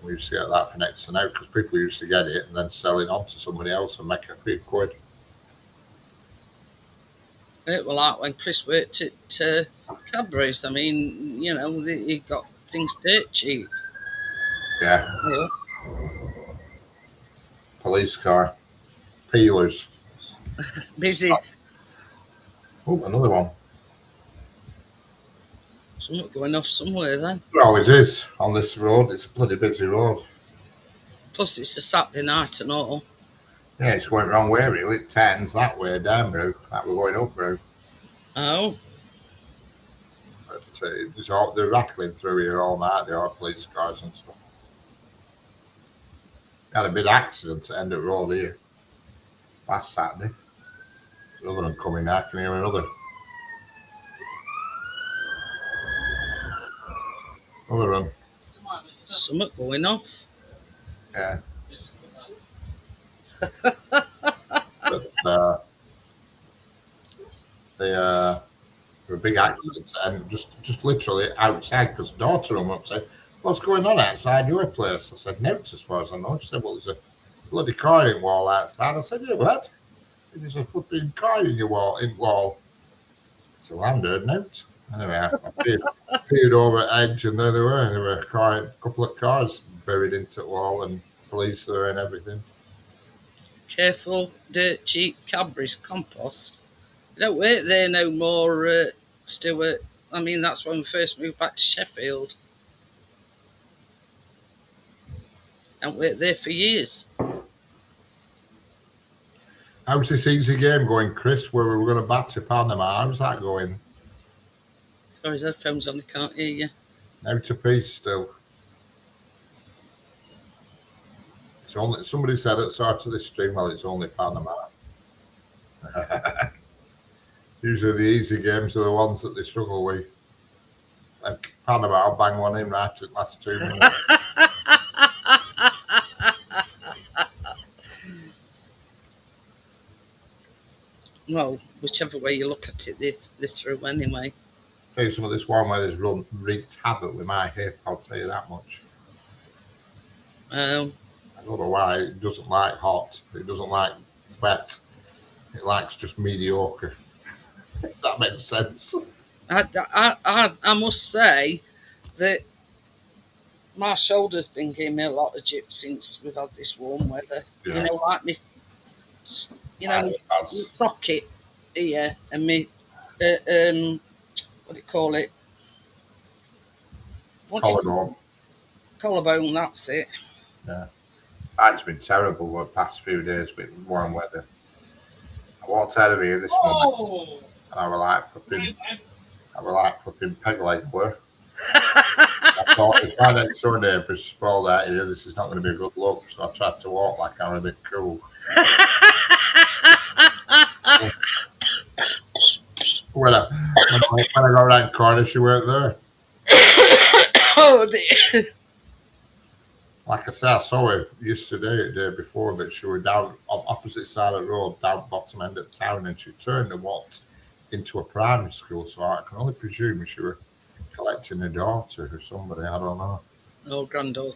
We used to get that for next to now because people used to get it and then sell it on to somebody else and make a few quid. It was like when Chris worked at Cadbury's. I mean, you know, he got things dirt cheap. Yeah. Yeah. Police car. Peelers. Busy. Oh, another one. Something going off somewhere then. It always is on this road. It's a bloody busy road. Plus, it's a Saturday night and all. Yeah, it's going the wrong way, really. It turns that way down, bro. That we're going up, bro. Oh. But they're rattling through here all night. There are police cars and stuff. Had a big accident at end of the road here last Saturday. There's another one coming now. I can hear another. Another one. Something going off. Yeah. But the A big accident, and just literally outside, because daughter rung up and said, "What's going on outside your place?" I said, "No, as far as I know." She said, "Well, there's a bloody car in wall outside." I said, "Yeah, what?" I said, "There's a flipping car in your wall." So I heard note. Anyway, I peered over at edge, and there they were. There were a couple of cars buried into the wall, and police there and everything. Careful, dirt cheap Cadbury's compost. You don't work there no more, Stuart. I mean, that's when we first moved back to Sheffield. Don't work there for years. How's this easy game going, Chris? Where we were going to bat to Panama? How's that going? Sorry, his headphones on, I can't hear you. Out of piece still. It's only, somebody said at the start of this stream, well, it's only Panama. Usually the easy games are the ones that they struggle with. Like Panama, I'll bang one in right at the last 2 minutes. Well, whichever way you look at it, they're through anyway. Tell you some of this one where there's wreaked havoc with my hip, I'll tell you that much. I don't know why. It doesn't like hot. It doesn't like wet. It likes just mediocre. If that makes sense. I must say that my shoulder's been giving me a lot of jip since we've had this warm weather. Yeah. You know, like me, my socket here and me, what do you call it? Collarbone. Collarbone, that's it. Yeah. It's been terrible the past few days with warm weather. I walked out of here this morning and I was like flipping peg leg were. I thought if my next door neighbours sprawled out here, this is not going to be a good look. So I tried to walk like I'm a bit cool. When I got around the corner, she weren't there. Oh dear. Like I said, I saw her yesterday, the day before, but she was down on opposite side of the road, down bottom end of town, and she turned and walked into a primary school. So I can only presume she was collecting a daughter or somebody. I don't know. Oh, grandchild.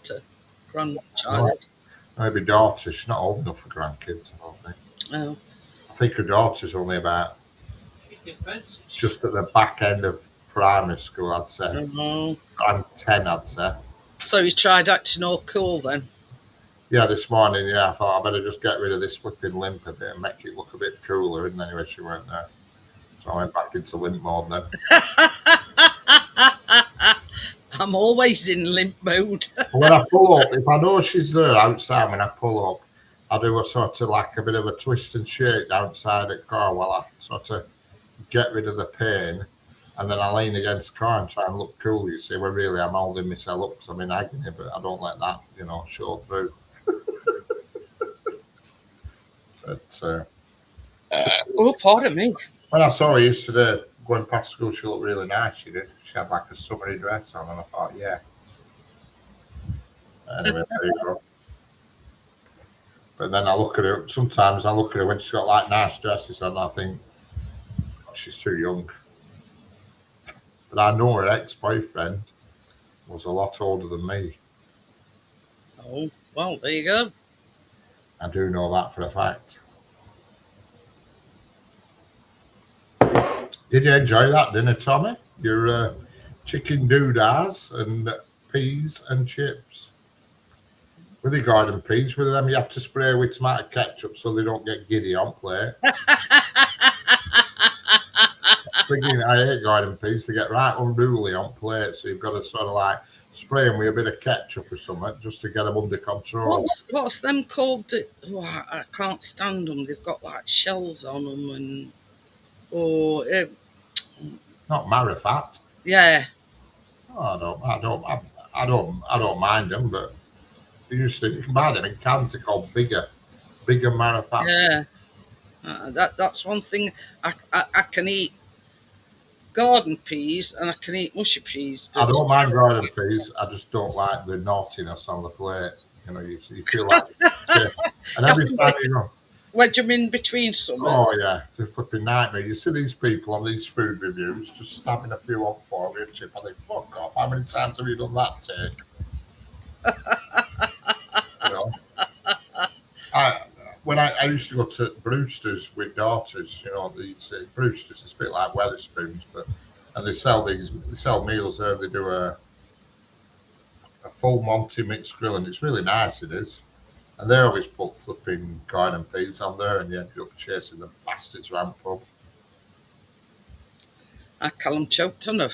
Maybe daughter. She's not old enough for grandkids, I don't think. Oh. I think her daughter's only about just at the back end of primary school, I'd say. I'm 10, I'd say. So you tried acting all cool then? Yeah, this morning, I thought I better just get rid of this flipping limp a bit and make it look a bit cooler. And anyway, she weren't there. So I went back into limp mode then. I'm always in limp mode. When I pull up, if I know she's there outside, when I pull up, I do a sort of like a bit of a twist and shake outside the car while I sort of get rid of the pain. And then I lean against the car and try and look cool, you see, where really I'm holding myself up because I'm in agony, but I don't let that, show through. But, oh, pardon me. When I saw her yesterday going past school, she looked really nice, she did. She had like a summery dress on, and I thought, yeah. Anyway, there you go. But then I look at her, sometimes I look at her when she's got like nice dresses on, and I think, oh, she's too young. But I know her ex-boyfriend was a lot older than me. Oh, well, there you go. I do know that for a fact. Did you enjoy that dinner, Tommy? Your chicken doodahs and peas and chips. With the garden peas, with them you have to spray with tomato ketchup so they don't get giddy on plate. I hate garden peas. They get right unruly on plate, so you've got to sort of like spray them with a bit of ketchup or something just to get them under control. What's them called? I can't stand them. They've got like shells on them and not marifat. Yeah. Oh, I don't mind them, but you can buy them in cans. They're called bigger marifat. Yeah. That's one thing I can eat. Garden peas and I can eat mushy peas. I don't mind garden peas. I just don't like the naughtiness on the plate. You feel like, and every wedge them in between summer. Oh yeah, it's a flipping nightmare. You see these people on these food reviews just stabbing a few on for me a chip. I think, fuck off. How many times have you done that, take? You know, when I used to go to Brewster's with daughters, you know, these Brewster's, it's a bit like Wetherspoons, and they sell meals there. They do a full Monty mixed grill, and it's really nice. It is. And they always put flipping garden peas on there, and you end up chasing the bastards around the pub. Callum choked on a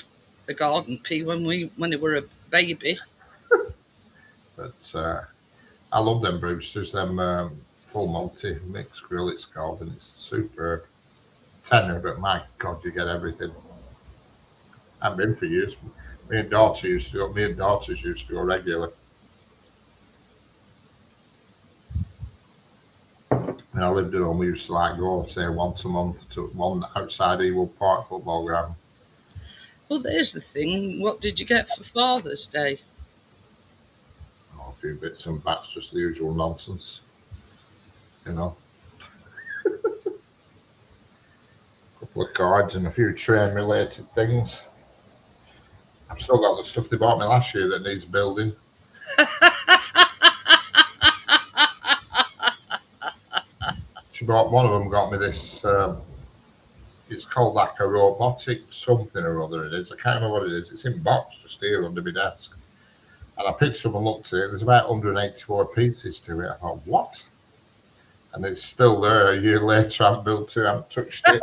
garden pea when he were a baby. But I love them Brewsters, them full Monty mixed grill, it's called, and it's superb. Tenner, but my God, you get everything. I've been for years. Me and daughters used to go regular. And I lived at home. We used to go, say, once a month to one outside Ewell Park football ground. Well, there's the thing. What did you get for Father's Day? Oh, a few bits and bats, just the usual nonsense. You know. A couple of cards and a few train-related things. I've still got the stuff they bought me last year that needs building. One of them got me this. It's called like a robotic something or other. It is. I can't remember what it is. It's in box just here under my desk. And I picked up and looked at it. There's about 184 pieces to it. I thought, what? And it's still there a year later. I haven't built it. I haven't touched it.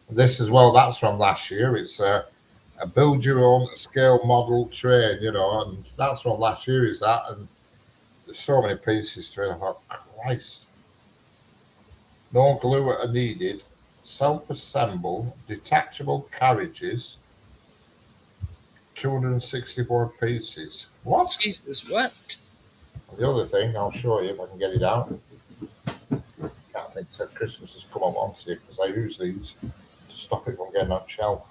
This as well. That's from last year. It's a build your own scale model train. You know, and that's from last year. Is that? And there's so many pieces to it. I thought, Christ. No glue are needed. Self-assemble, detachable carriages. 264 pieces. What? Jesus, what? The other thing, I'll show you if I can get it out. Can't think that Christmas has come on once here because I use these to stop it from getting on shelf.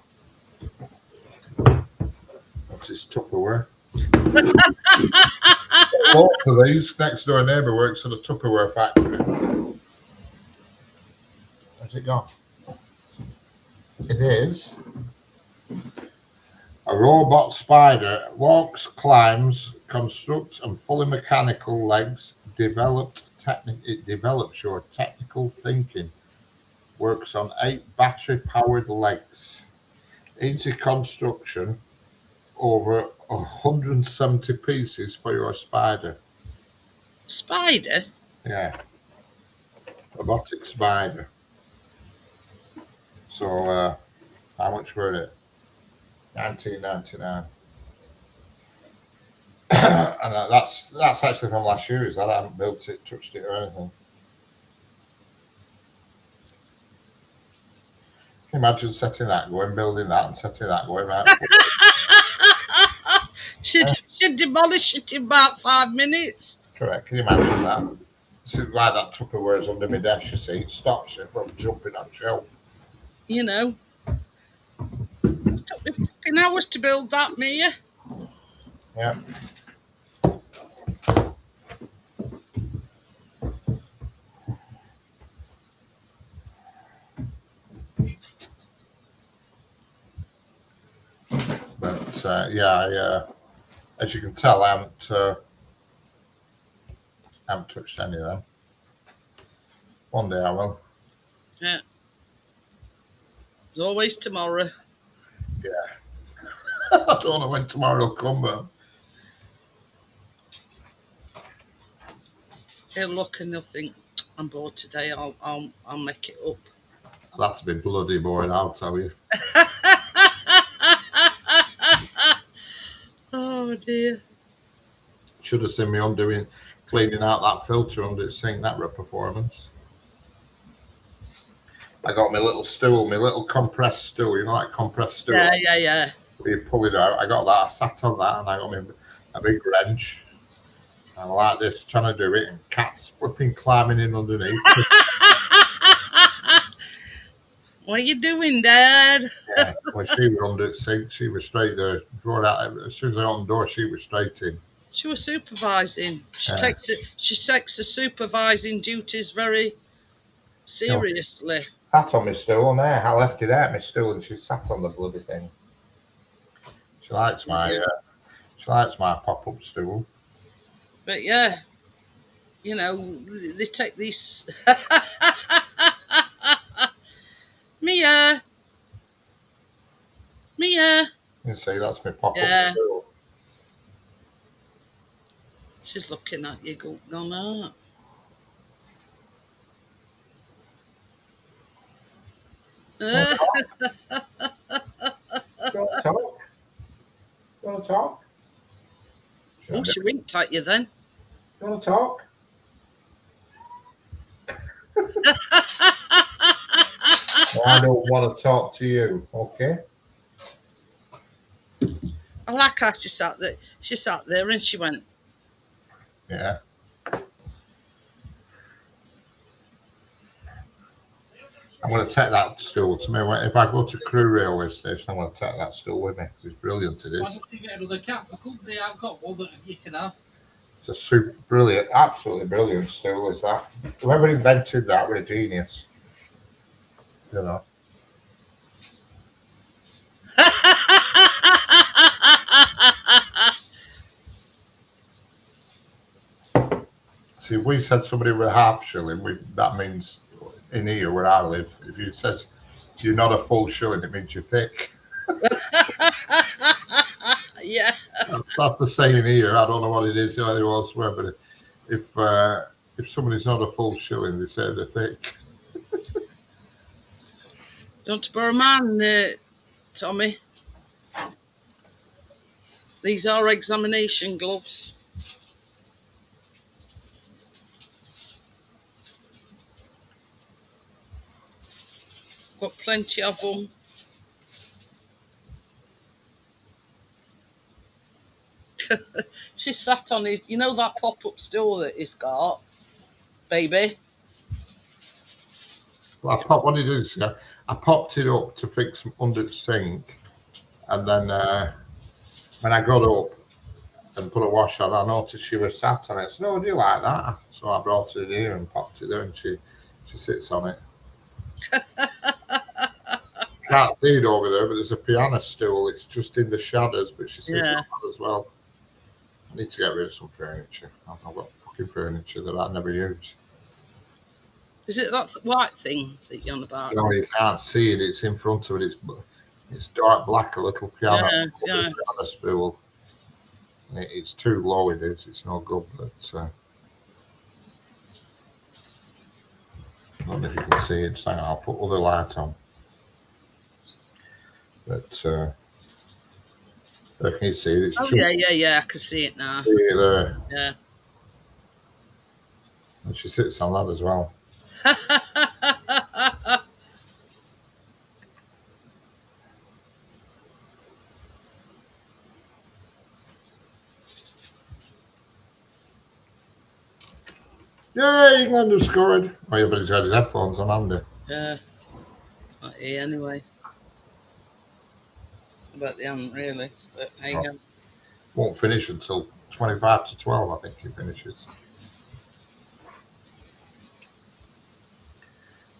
What's this Tupperware? Lots of these. Next door neighbour works at a Tupperware factory. Where's it gone? It is a robot spider. Walks, climbs, constructs, and fully mechanical legs. It develops your technical thinking. Works on 8 battery-powered legs. Easy construction. Over 170 pieces for your spider. Spider? Yeah. Robotic spider. So, how much were it? $19.99. And that's actually from last year. Is that I haven't built it, touched it, or anything. Can you imagine setting that going, building that, and setting that going right? She'd demolish it in about 5 minutes. Correct. Can you imagine that? This is why that Tupperware is under my desk, you see. It stops it from jumping on shelf. You know. It took me fucking hours to build that, Mia. Yeah. But, as you can tell, I haven't touched any of them. One day I will. Yeah. There's always tomorrow. Yeah. I don't know when tomorrow will come, but He'll look and he'll think, I'm bored today, I'll make it up. that's been bloody boring, I'll tell you. Oh dear. Should have seen me cleaning out that filter under the sink. That were a performance. I got my little stool, my little compressed stool. You know, like compressed stool. Yeah. You pull it out. I got that. I sat on that, and I got me a big wrench. And I like this, trying to do it, and cats flipping climbing in underneath. What are you doing, Dad? Yeah, when she was under the sink, she was straight there. As soon as I opened the door, she was straight in. She was supervising. She Yeah. takes the supervising duties very seriously. Sat on my stool there. I left it at my stool and she sat on the bloody thing. She likes my pop-up stool. But yeah, you know, they take these. Mia. You see, that's my pop-up Yeah. stool. She's looking at you, gone out. You want to talk? You want to talk? Oh, she winked at you then. You want to talk? I don't want to talk to you, okay? I like how she sat there. She sat there and she went, Yeah. I'm going to take that stool to me. If I go to Crewe railway station, I'm going to take that stool with me because it's brilliant. It Why is. don't you get another cat for company? I've got one that you can have. It's a super brilliant, absolutely brilliant stool. Is that? Whoever invented that was a genius. You know. See, if we said somebody were half shilling, that means in here where I live, if you says you're not a full shilling, it means you're thick. yeah. That's the saying here. I don't know what it is either elsewhere, but if somebody's not a full shilling, they say they're thick. Don't borrow mine, Tommy. These are examination gloves. Got plenty of them. She sat on his, you know that pop-up stool that he's got, baby? Well, what did you do? I popped it up to fix under the sink, and then when I got up and put a wash on, I noticed she was sat on it. So, no, do you like that? So I brought it here and popped it there, and she sits on it. Can't see it over there, but there's a piano stool. It's just in the shadows, but she sits on that as well. I need to get rid of some furniture. I've got fucking furniture that I never use. Is it that white thing that you're on about? No, you can't see it. It's in front of it. It's dark black, a little piano, piano stool. It's too low. It is. It's no good. But I don't know if you can see it. So I'll put other light on. But can you see it? It's yeah. I can see it now. See it there. Yeah. And she sits on that as well. Yay, England have scored. Oh, yeah, but he's got his headphones on, hasn't he? Yeah. Not here anyway. But they haven't really. But hang on. Won't finish until 25 to 12, I think he finishes.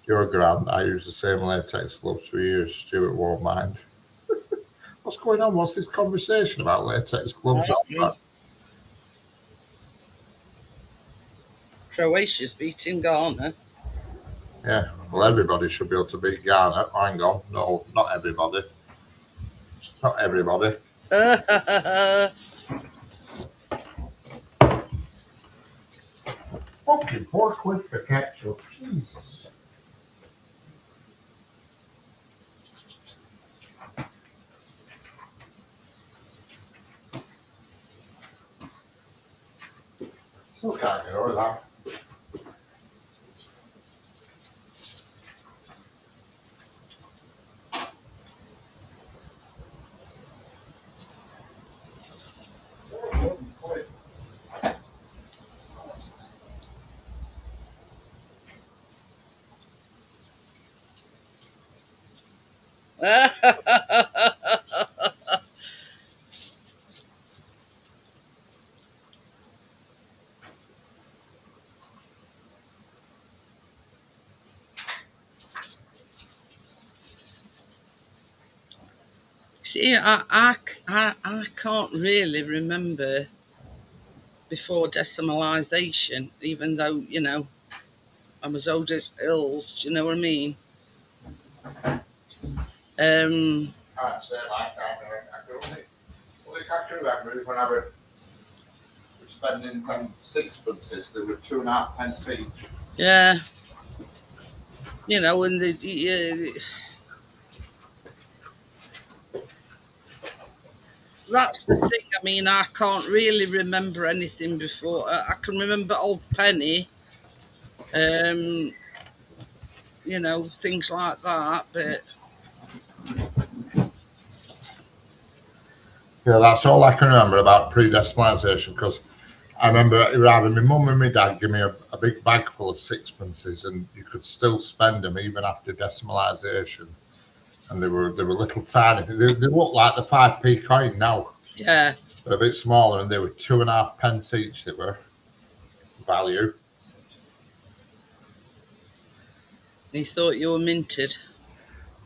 You're grand. I use the same latex gloves for years. Stuart won't mind. What's going on? What's this conversation about latex gloves? Croatia's beating Ghana. Yeah, well, everybody should be able to beat Ghana. Hang on. No, not everybody. Not everybody. Fucking £4 for ketchup. Jesus. Still can't get over that. See, I can't really remember before decimalisation, even though, you know, I'm as old as hills, do you know what I mean? Can't say I can't remember. I can remember is when I was spending sixpences, they were 2.5 pence each. Yeah. You know, and that's the thing. I mean, I can't really remember anything before. I can remember old penny, you know, things like that. But Yeah, that's all I can remember about pre-decimalisation, because I remember either my mum and my dad give me a big bag full of sixpences, and you could still spend them even after decimalisation. And they were little tiny. They look like the 5p coin now. yeah, But a bit smaller, and they were 2.5 pence each. They were value. you thought you were minted.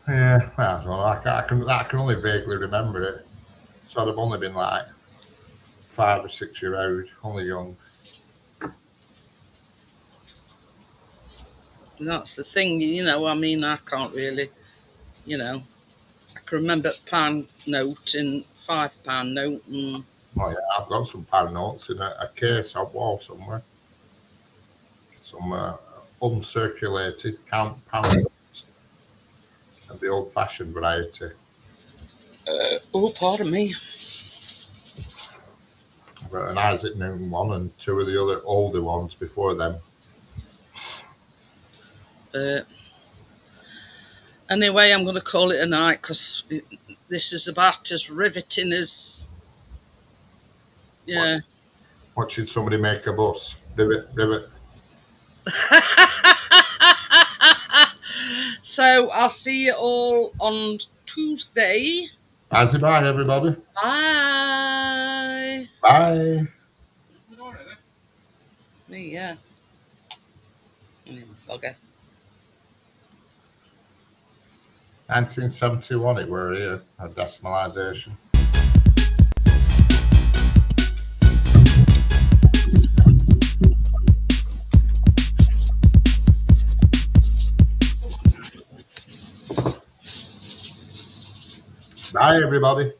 Yeah, I don't know. I can only vaguely remember it. So I'd have only been like 5 or 6 years old, only young. And that's the thing, you know. I mean, I can't really, you know. I can remember £1 note and £5 note, and Oh yeah, I've got some pound notes in a case on wall somewhere. Some uncirculated pound notes of the old-fashioned variety. oh, pardon me. I've got an Isaac Newton one and 2 of the other older ones before them. But anyway, I'm going to call it a night, because this is about as riveting as, yeah. Watching somebody make a bus. Rivet. So I'll see you all on Tuesday. Bye, everybody. Bye. Bye. Me, yeah. Okay. 1971 it were here, a decimalisation. Bye, everybody.